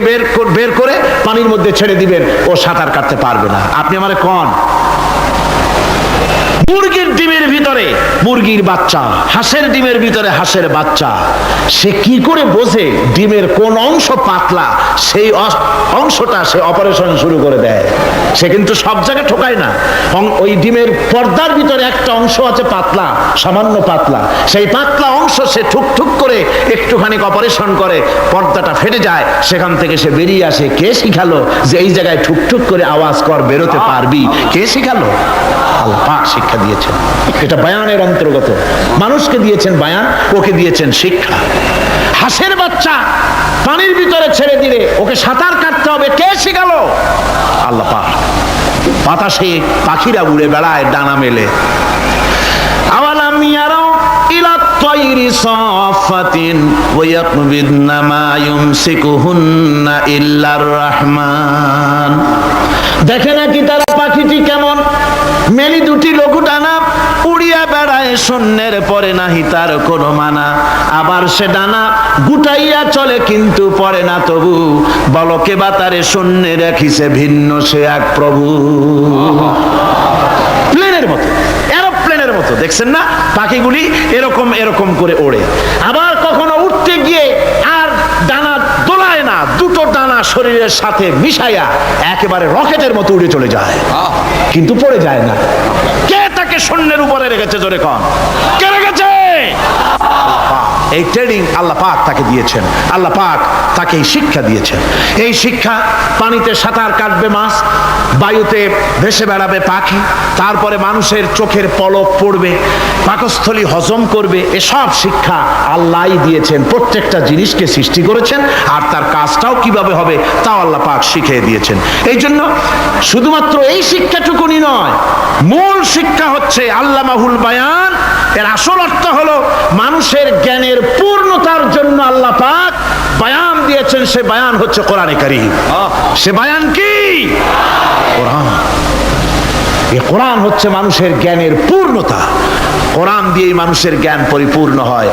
বের করে পানির মধ্যে ছেড়ে দিবেন, ও সাঁতার কাটতে পারবে না। আপনি আমারে কোন মুরগির ডিমের ভিতরে মুরগির বাচ্চা, হাঁসের ডিমের ভিতরে হাঁসের বাচ্চা, সে কি করে বোঝে ডিমের কোন অংশ পাতলা, সেই অংশটা সে অপারেশন শুরু করে দেয়। সে কিন্তু সব জায়গায় ঠোকায় না। ওই ডিমের পর্দার ভিতরে একটা অংশ আছে পাতলা, সামান্য পাতলা, সেই পাতলা অংশ সে ঠুক করে একটুখানি অপারেশন করে, পর্দাটা ফেটে যায়, সেখান থেকে সে বেরিয়ে আসে। কে শিখালো যে এই জায়গায় ঠুক করে আওয়াজ কর, বেরোতে পারবি? কে শিখালো? আল্লাহ পাক শিক্ষা দিয়েছেন। এটা বায়ানের অন্তর্গত। মানুষকে দিয়েছেন বায়ান, ওকে দিয়েছেন শিক্ষা। হাঁসের বাচ্চা পানির ভিতরে ছেড়ে দিলে ওকে সাঁতার কাটতে হবে, কে শিখালো? আল্লাহ পাক। বাতাসে পাখিরা উড়ে বেড়ায় ডানা মেলে। আওয়ালাম ইয়ারাও ইলা তায়রি সাফাতিন ওয়া ইয়াকবিদনা মা ইউমসিকুহুন্না ইল্লার রহমান। দেখে নাকি তারা পাখিটি কেমন? মেলি দুটি লঘু ডানা, উড়িয়া বেড়ায় শূন্যের পরে নাহি তার কোনো মানা। আবার সে ডানা গুটাইয়া চলে কিন্তু পরে না তবু, বলকে বাতারে শূন্যে রাখিছে ভিন্ন সে এক প্রভু। প্লেনের মতো, এরোপ্লেনের মতো, দেখছেন না পাখিগুলি এরকম করে ওড়ে। আবার কখনো উঠতে গিয়ে আর ডানা দোলায় না, দুটো ডানা শরীরের সাথে মিশাইয়া একেবারে রকেটের মতো উড়ে চলে যায়, কিন্তু পড়ে যায় না। কে তাকে শূন্যের উপরে রেখেছে? জোরে কন, কে রেখেছে? এই ট্রেনিং আল্লাহ পাক তাকে দিয়েছেন। আল্লাহ পাক তাকে এই শিক্ষা দিয়েছেন। এই শিক্ষা, পানিতে সাঁতার কাটবে মাছ, বায়ুতে ভেসে বেড়াবে পাখি, তারপরে মানুষের চোখের পলক পড়বে, পাকস্থলী হজম করবে, এসব শিক্ষা আল্লাহই দিয়েছেন। প্রত্যেকটা জিনিসকে সৃষ্টি করেছেন, আর তার কাজটাও কিভাবে হবে তাও আল্লাহ পাক শিখিয়ে দিয়েছেন। এই জন্য শুধুমাত্র এই শিক্ষাটুকুনি নয়, মূল শিক্ষা হচ্ছে আল্লামাহুল বায়ান। এর আসল অর্থ হলো মানুষের জ্ঞানের পূর্ণতার জন্য আল্লাহ পাক বায়ান দিয়েছেন। সে বায়ান হচ্ছে কোরআনে কারীম। সে বায়ান কি? কোরআন। এই কোরআন হচ্ছে মানুষের জ্ঞানের পূর্ণতা। কোরআন দিয়েই মানুষের জ্ঞান পরিপূর্ণ হয়।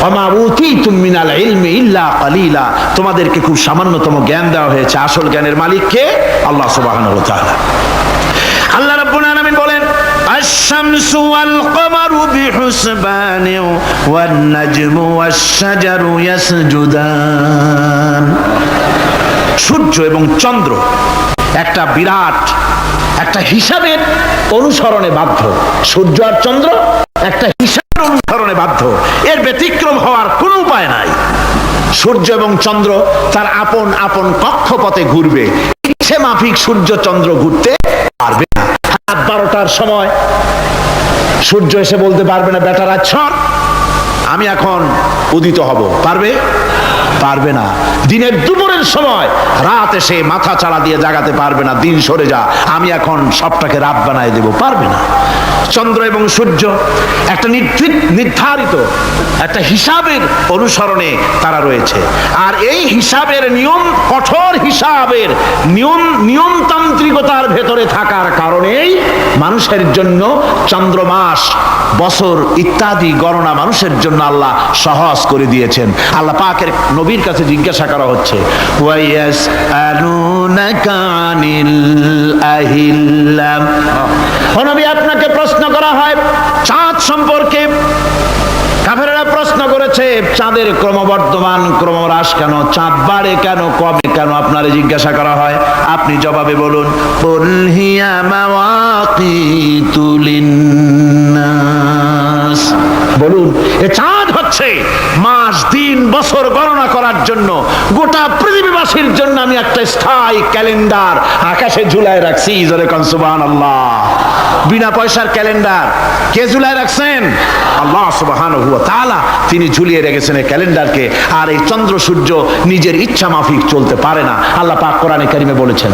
ওমা উতীতুম মিনাল ইলমি ইল্লা কালিলা। তোমাদেরকে খুব সামান্যতম জ্ঞান দেওয়া হয়েছে। আসল জ্ঞানের মালিক কে? আল্লাহ সুবহানাহু ওয়া তাআলা। আল্লাহ রাব্বুল আলামিন বলেন, আশ-শামসু ওয়াল কমারু বিহুসবান ওয়ান নাজমু ওয়াশ-শাজারু ইয়াসজুদান। সূর্য এবং চন্দ্র একটা বিরাট একটা হিসাবের অনুসরণে বাধ্য। সূর্য আর চন্দ্র একটা হিসাবের অনুসরণে বাধ্য, এর ব্যতিক্রম হওয়ার কোনো উপায় নাই। সূর্য এবং চন্দ্র তার আপন আপন কক্ষপথে ঘুরবে, ইচ্ছে মাফিক সূর্য চন্দ্র ঘুরতে পারবে না। রাত 12টার সময় সূর্য এসে বলতে পারবে না, বেটারা ছট আমি এখন উদিত হব, পারবে? পারবে না। দিনের দুপুরের সময় রাত এসে মাথা চাড়া দিয়ে জাগাতে পারবে না, দিন সরে যা আমি এখন সবটাকে রাত বানায় দেব, পারবে না। চন্দ্র এবং সূর্য একটা নির্ধারিত একটা হিসাবের অনুসরণে তারা রয়েছে, আর এই হিসাবের নিয়ম, কঠোর হিসাবের নিয়মতান্ত্রিকতার ভেতরে থাকার কারণেই মানুষের জন্য চন্দ্র, মাস, বছর ইত্যাদি গণনা মানুষের জন্য আল্লাহ সহজ করে দিয়েছেন। আল্লাহ পাকের নবীর কাছে জিজ্ঞাসা করা হচ্ছে, ওয়ায়াসআলুনাকা আনিল আহিল্লাহ। ও নবী, আপনাকে প্রশ্ন করা হয় চাঁদ সম্পর্কে। কাফেররা প্রশ্ন করেছে চাঁদের ক্রমবর্ধমান ক্রমহ্রাস কেন, চাঁদ বাড়ে কেন, কমে কেন, আপনারে জিজ্ঞাসা করা হয়, আপনি জবাবে বলুন, কুল হিয়া মাওয়াকিতু লিন্নাস। বলুন, এ চাঁদ হচ্ছে মাস, দিন, বছর গণনা করার জন্য, গোটা পৃথিবীবাসীর জন্য আমি একটা একটা স্থায়ী ক্যালেন্ডার আকাশে ঝুলায় রাখছি, জোরে কোন সুবহানাল্লাহ। বিনা পয়সার ক্যালেন্ডার কে ঝুলায় রাখছেন? আল্লাহ সুবহানাহু ওয়া তাআলা তিনি ঝুলিয়ে রেখেছেন এই ক্যালেন্ডারকে। আর এই চন্দ্র সূর্য নিজের ইচ্ছা মাফিক চলতে পারে না। আল্লাহ পাক কোরআনে কারিমে বলেছেন,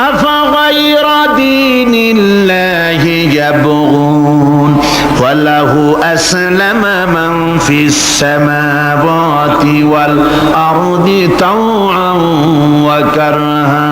আফা গায়রা দীনিল্লাহি ইয়াবগুন ওয়া লাহু আসলামা মান ফিস সামাওয়াতি ওয়াল আরদি তাওআন ওয়া কারহা।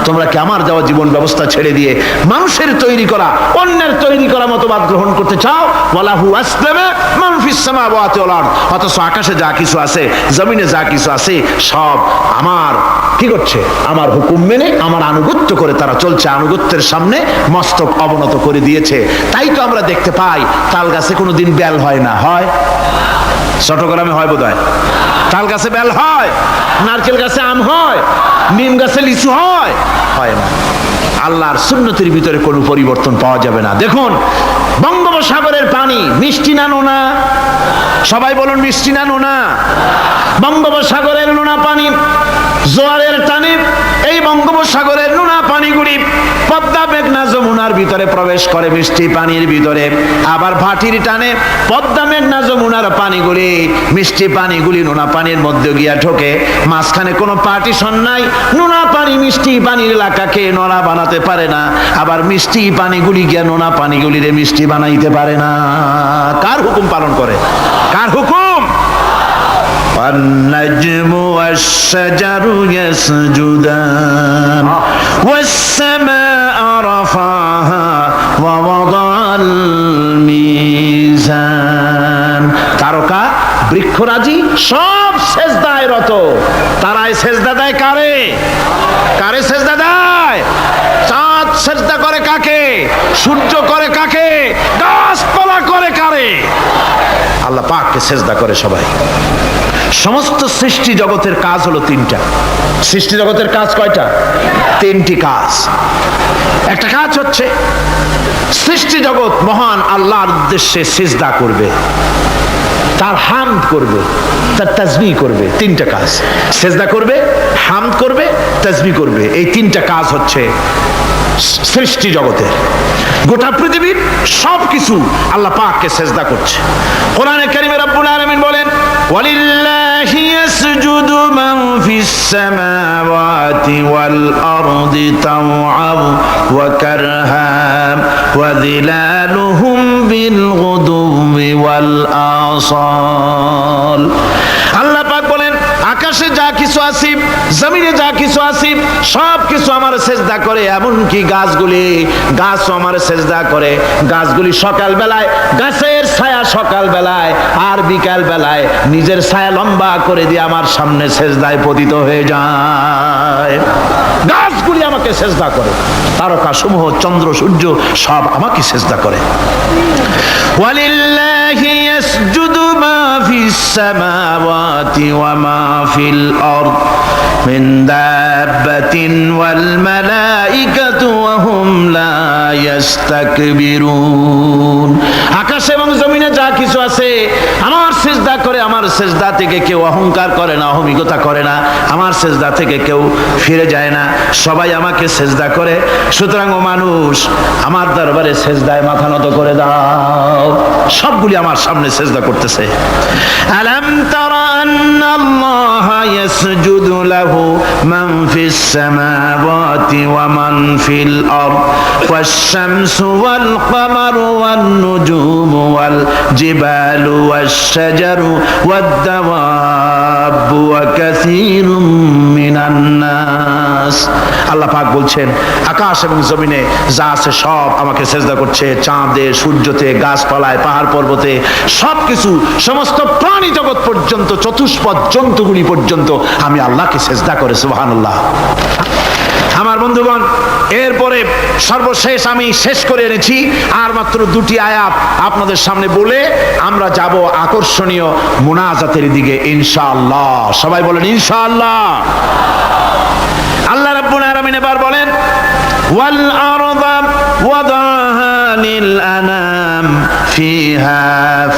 তোমরা কি আমার দেওয়া জীবন ব্যবস্থা ছেড়ে দিয়ে মানুষের তৈরি করা, অন্যের তৈরি করা মতবাদ গ্রহণ করতে চাও? ওয়ালাহু আসলামা মান ফিস সামাওয়াতি ওয়াল আরদ। অথচ আকাশে যা কিছু আছে, জমিনে যা কিছু আছে, সব আমার কি করছে? আমার হুকুম মেনে, আমার আনুগত্য করে তারা চলছে। আনুগত্যের সামনে মস্তক অবনত করে দিয়েছে। তাই তো আমরা দেখতে পাই তাল গাছে কোনোদিন বেল হয় না। হয়? চট্টগ্রামে হয় বোধহয়। তাল গাছে বেল হয়, নারকেল গাছে আম হয়, নিম গাছে লিচু হয়? হয় না। আল্লাহর সুন্নতের ভিতরে কোনো পরিবর্তন পাওয়া যাবে না। দেখুন, বঙ্গোপসাগরের পানি মিষ্টি না নোনা? সবাই বলুন, মিষ্টি না নোনা? বঙ্গোপসাগরের নোনা পানি জোয়ারের টানে এই বঙ্গোপসাগরের নোনা পানিগুলি পদ্মা মেঘনা যমুনার ভিতরে প্রবেশ করে মিষ্টি পানির ভিতরে। আবার ভাটির টানে পদ্মা মেঘনা যমুনার পানিগুলি, মিষ্টি পানিগুলি নোনা পানির মধ্যে গিয়া ঢোকে। মাঝখানে কোনো পার্টিশন নাই। নোনা পানি মিষ্টি পানির এলাকাকে নোনা বানাতে পারে না, আবার মিষ্টি পানিগুলি গিয়া নোনা পানিগুলিরে মিষ্টি বানাইতে পারে না। কার হুকুম পালন করে? কার হুকুম? والنجم والشجر يسجدان والسماء رفعها ووضع الميزان। তারকা বৃক্ষরাজি সব সেজদায় রত। তারাই সেজদা দেয় কারে? কারে সেজদা দেয়? চাঁদ সেজদা করে কাকে? সূর্য করে কাকে? গাছপালা করে কারে? আল্লাহ পাককে সেজদা করে সবাই। সমস্ত সৃষ্টি জগতের কাজ হলো তিনটা। সৃষ্টি জগতের কাজ কয়টা? তিনটি কাজ। একটা কাজ হচ্ছে সৃষ্টি জগৎ মহান আল্লাহর উদ্দেশ্যে সিজদা করবে, তার হামদ করবে, তার তাসবিহ করবে। তিনটা কাজ। সিজদা করবে, হামদ করবে, তাসবিহ করবে। এই তিনটা কাজ হচ্ছে সৃষ্টি জগতের। গোটা পৃথিবীর সবকিছু আল্লাহ পাককে সিজদা করছে। কোরআনে কারীমে রব্বুল আলামিন বলেন, ওয়ালিল্লাহি ইয়াসজুদু মান ফিস সামাওয়াতি ওয়াল আরদি তাওআন ওয়া কারহা ওয়া যিলালুহুম বিল গুদুবি ওয়াল আসাল। আল্লাহ পাক বলেন, আকাশে যা কিছু আছে, জমিনে যা কিছু আছে, সব কিছু আমার সেজদা করে। এমনকি গাছগুলি, গাছও আমার সেজদা করে। গাছগুলি সকাল বেলায় গাছের ছায়া সকাল বেলায় আর বিকাল বেলায় নিজের ছায়া লম্বা করে দিয়ে আমার সামনে সেজদায় পতিত হয়ে যায়। গাছগুলি আমাকে সেজদা করে। তারকা সমূহ, চন্দ্র সূর্য সব আমাকে সেজদা করে। ওয়ালিল্লাহি ইয়াসজুদু মা ফিস সামাওয়াতি ওয়া মা ফিল আরদ মিন দাব্বাতিন ওয়াল মালাইকাতু ওয়া হুম লা ইস্তাকবিরুন। আকাশ এবং জমিনে যা কিছু আছে আমার সিজদা করে। আমার সিজদা থেকে কেউ অহংকার করে না, অহমিকতা করে না। আমার সিজদা থেকে কেউ ফিরে যায় না, সবাই আমাকে সিজদা করে। সুতরাং ও মানুষ, আমার দরবারে সিজদায় মাথা নত করে দাও। সবগুলি আমার সামনে সিজদা করতেছে। আলাম তারা আন্নাল্লাহা ইয়াসজুদু লাহু মান ফিস সামাওয়াতি ওয়া মান ফিল আরদ ওয়াশ শামসু ওয়াল কামারু ওয়ান নুজুমু ওয়াল জিবালু ওয়াশ শাজারু ওয়াদ দাওয়াবু ওয়া কাসীরুম মিনান নাস। আল্লাহ পাক বলছেন, আকাশ এবং জমিনে যা আছে সব আমাকে সিজদা করছে। চাঁদে, সূর্যতে, গাছপালায়, পাহাড় পর্বতে সবকিছু, সমস্ত প্রাণী জগৎ পর্যন্ত, চতুষ্পদ জন্তুগুলি পর্যন্ত আমি আল্লাহকে সিজদা করে। সুবহানাল্লাহ। আমার বন্ধুগণ, এরপরে সর্বশেষ আমি শেষ করে এনেছি আর মাত্র দুটি আয়াত আপনাদের সামনে বলে আমরা যাব আকর্ষণীয় মুনাজাতের দিকে ইনশাআল্লাহ। সবাই বলেন ইনশাআল্লাহ। আল্লাহ রাব্বুল আলামিন এবার বলেন, ওয়াল আরদা ওয়াদাহা লিল আনাম ফিহা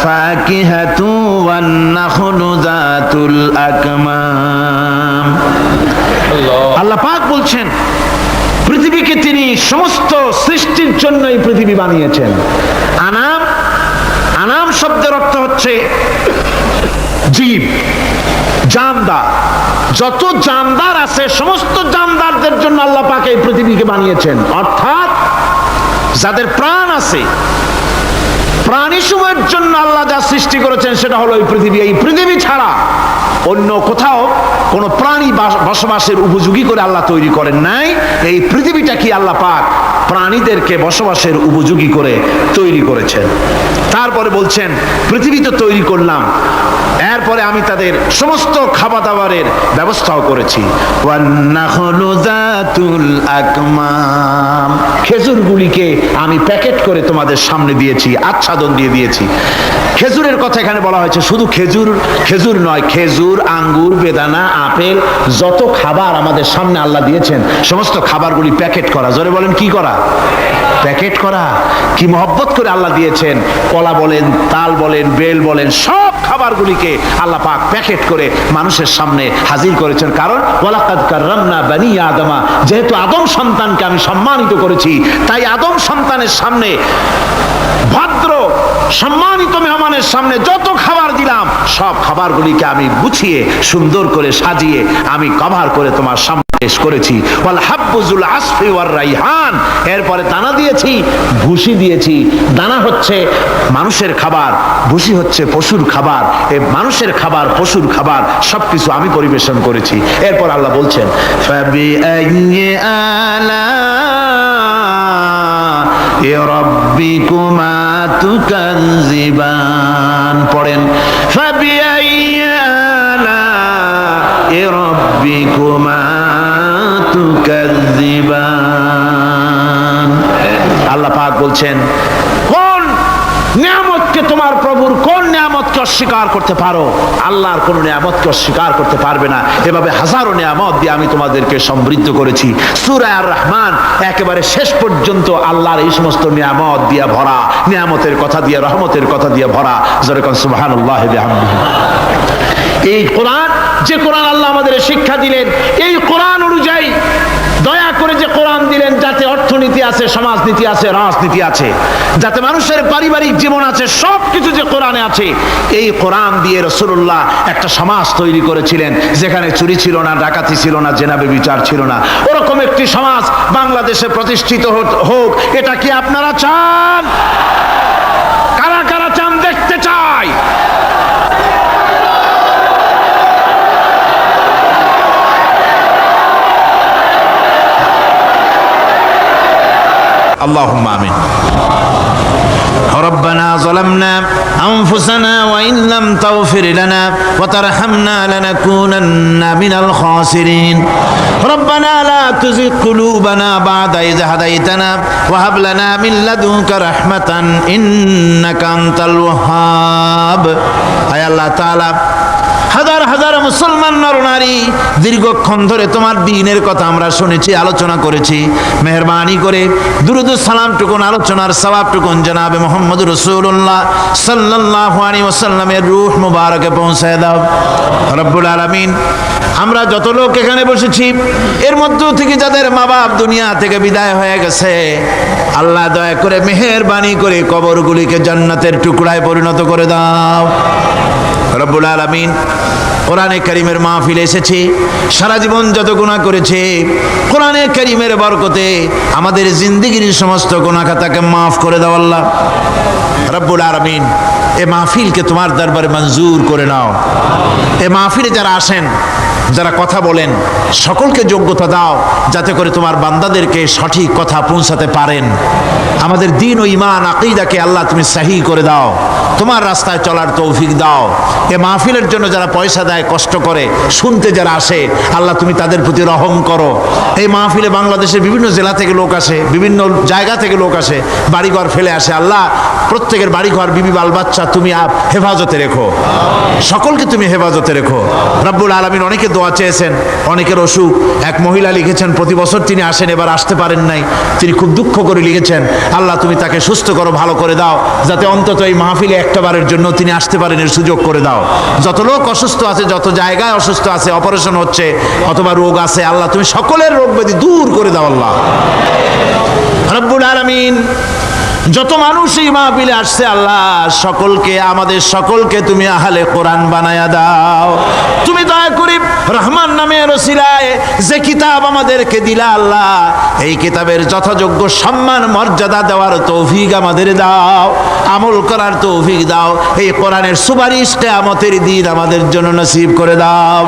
ফাকিহাতু ওয়ান নাখলু যাতুল আকমাম। আল্লাহ আল্লাহ পাক বলছেন পৃথিবীকে তিনি সমস্ত সৃষ্টির জন্য এই পৃথিবী বানিয়েছেন। আনাম, আনাম শব্দের অর্থ হচ্ছে জীব, জানদার। যত জানদার আছে সমস্ত জানদারদের জন্য আল্লাহ পাক এই পৃথিবীকে বানিয়েছেন। অর্থাৎ যাদের প্রাণ আছে, প্রাণী সময়ের জন্য আল্লাহ যা সৃষ্টি করেছেন সেটা হলো এই পৃথিবী। এই পৃথিবী ছাড়া অন্য কোথাও কোনো প্রাণী বসবাসের উপযোগী করে আল্লাহ তৈরি করেন নাই। এই পৃথিবীটা কি আল্লাহ পাক প্রাণীদেরকে বসবাসের উপযোগী করে তৈরি করেছেন। তারপরে বলছেন পৃথিবী তো তৈরি করলাম, এরপরে আমি তাদের সমস্ত খাবার দাবারের ব্যবস্থাও করেছি। খেজুরগুলিকে আমি প্যাকেট করে তোমাদের সামনে দিয়েছি, আচ্ছাদন দিয়ে দিয়েছি। খেজুরের কথা এখানে বলা হয়েছে, শুধু খেজুর খেজুর নয়, খেজুর, আঙ্গুর, বেদানা, আপেল, যত খাবার আমাদের সামনে আল্লাহ দিয়েছেন সমস্ত খাবারগুলি প্যাকেট করা। জোরে বলেন কি করা? প্যাকেট করা। কি মহব্বত করে আল্লাহ দিয়েছেন। কলা বলেন, তাল বলেন, বেল বলেন, সব খাবারগুলিকে আল্লাহ পাক প্যাকেট করে মানুষের সামনে হাজির করেছেন। কারণ ওয়ালাকাদ কাররামনা বানি আদমা, যেহেতু আদম সন্তানকে আমি সম্মানিত করেছি, তাই আদম সন্তানের সামনে, ভদ্র সম্মানিত মেহমানের সামনে যত খাবার দিলাম সব খাবারগুলিকে আমি গুছিয়ে সুন্দর করে সাজিয়ে আমি কভার করে তোমার সামনে পেশ করেছি। ওয়াল হাব্বুজুল আসফি ওয়ার রাইহান, এরপরে দানা দিয়েছি, ভুসি দিয়েছি। দানা হচ্ছে মানুষের খাবার, ভুসি হচ্ছে পশুর খাবার। এই মানুষের খাবার, পশুর খাবার সবকিছু আমি পরিবেশন করেছি। এরপর আল্লাহ বলছেন ফাবিআইয়ি আলা'i রাব্বিকুমা তুকাযযিবান। পড়েন ফাবিআইয়ি আলা'i রাব্বিকুমা তুকাযযিবান। আল্লাহ পাক বলছেন কোন নিয়ামতকে, তোমার প্রভুর কোন নিয়ামতকে অস্বীকার করতে পারো? আল্লাহর কোন নিয়ামতকে অস্বীকার করতে পারবে না। এভাবে হাজারো নিয়ামত দিয়ে আমি তোমাদেরকে সমৃদ্ধ করেছি। সূরা আর রহমান একেবারে শেষ পর্যন্ত আল্লাহর এই সমস্ত নিয়ামত দিয়ে ভরা, নিয়ামতের কথা দিয়ে, রহমতের কথা দিয়ে ভরা। জোরে কোন সুবহানাল্লাহি বিহামদিহি। এই কোরআন, যে কোরআন আল্লাহ আমাদের শিক্ষা দিলেন, এই কোরআন অনুযায়ী দয়া করে যে কোরআন দিলেন, যাতে অর্থনীতি আছে, সমাজনীতি আছে, রাজনীতি আছে, যাতে মানুষের পারিবারিক জীবন আছে, সব কিছু যে কোরআনে আছে। এই কোরআন দিয়ে রাসূলুল্লাহ একটা সমাজ তৈরি করেছিলেন যেখানে চুরি ছিল না, ডাকাতি ছিল না, জেনা ব্যভিচার ছিল না। ওরকম একটি সমাজ বাংলাদেশে প্রতিষ্ঠিত হোক, এটা কি আপনারা চান? কারা কারা চান? দেখতে চাই। اللهم آمين. ربنا ظلمنا أنفسنا وإن لم تغفر لنا وترحمنا لنكونن من الخاسرين. ربنا لا تزغ قلوبنا بعد إذ هديتنا وهب لنا من لدنك رحمة إنك أنت الوهاب. أي الله تعالى হাজার হাজার মুসলমান নরনারী দীর্ঘক্ষণ ধরে তোমার দ্বীনের কথা আমরা শুনেছি, আলোচনা করেছি। মেহেরবানি করে দুরূদ ও সালাম টুকুন, আলোচনার সওয়াব টুকুন জনাবে মুহাম্মদ রাসূলুল্লাহ সাল্লাল্লাহু আলাইহি ওয়াসাল্লামের রূহ মুবারকে পৌঁছায় দাও রব্বুল আলামিন। আমরা যত লোক এখানে বসেছি, এর মধ্য থেকে যাদের মা বাপ দুনিয়া থেকে বিদায় হয়ে গেছে, আল্লাহ দয়া করে মেহেরবানি করে কবরগুলিকে জান্নাতের টুকরায় পরিণত করে দাও রব্বুল আলামিন। কোরআনে কারীমের মাহফিলে এসেছি, সারা জীবন যত গুনাহ করেছে, কোরআনে কারীমের বরকতে আমাদের জিন্দেগির সমস্ত গুনাহ খাতাকে মাফ করে দাও আল্লাহ রব্বুল আলামিন। এই মাহফিলকে তোমার দরবারে মঞ্জুর করে নাও। এই মাহফিলে যারা আসেন, যারা কথা বলেন, সকলকে যোগ্যতা দাও যাতে করে তোমার বান্দাদেরকে সঠিক কথা পৌঁছাতে পারেন। আমাদের দ্বীন ও ঈমান আকীদাকে আল্লাহ তুমি সহি করে দাও, তোমার রাস্তায় চলার তৌফিক দাও। এ মাহফিলের জন্য যারা পয়সা দেয়, কষ্ট করে, শুনতে যারা আসে, আল্লাহ তুমি তাদের প্রতি রহম করো। এই মাহফিলে বাংলাদেশের বিভিন্ন জেলা থেকে লোক আসে, বিভিন্ন জায়গা থেকে লোক আসে, বাড়িঘর ফেলে আসে। আল্লাহ প্রত্যেকের বাড়িঘর, বিবি বাল বাচ্চা তুমি হেফাজতে রেখো, সকলকে তুমি হেফাজতে রেখো রব্বুল আলামিন। অনেকে দোয়া চেয়েছেন, অনেকের অসুখ। এক মহিলা লিখেছেন প্রতি বছর তিনি আসেন, এবার আসতে পারেন নাই, তিনি খুব দুঃখ করে লিখেছেন। আল্লাহ তুমি তাকে সুস্থ করো, ভালো করে দাও, যাতে অন্তত এই মাহফিলে একটাবারের জন্য তিনি আসতে পারেন এর সুযোগ করে দাও। যত লোক অসুস্থ আছে, যত জায়গায় অসুস্থ আছে, অপারেশন হচ্ছে অথবা রোগ আছে, আল্লাহ তুমি সকলের রোগ ব্যাধি দূর করে দাও আল্লাহ রব্বুল আলামিন। যত মানুষ এই মাহফিলে আসছে আল্লাহ সকলকে, আমাদের সকলকে তুমি আহলে কোরআন বানায়া দাও। তুমি দয়া করে রহমান নামের ওসিলায় যে কিতাব আমাদেরকে দিলা আল্লাহ, এই কিতাবের যথাযোগ্য সম্মান মর্যাদা দেওয়ার তৌফিক আমাদের দাও, আমল করার তৌফিক দাও। এই কোরআনের সুপারিশ কিয়ামতের দিন আমাদের জন্য নসিব করে দাও।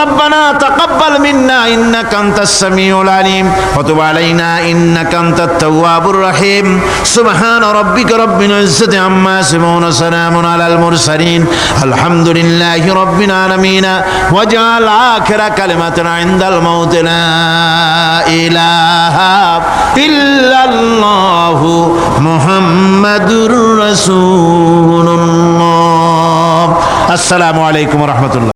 রব্বানা তাকাব্বাল মিন্না ইন্নাকা আনতাস সামিউল আলিম ওয়া তুব আলাইনা ইন্নাকা আনতাত তাওয়াবুর রহিম। সুবহান রাব্বিকা রাব্বিল ইজ্জাতি আম্মা ইয়াসিফুন ওয়া সালামুন আলাল মুরসালিন আলহামদুলিল্লাহি রাব্বিল আলামিন। ওয়াজআল আখিরা কালিমাতিনা ইনদাল মাউত লা ইলাহা ইল্লাল্লাহু মুহাম্মাদুর রাসূলুল্লাহ। আসসালামু আলাইকুম ওয়া রাহমাতুল্লাহ।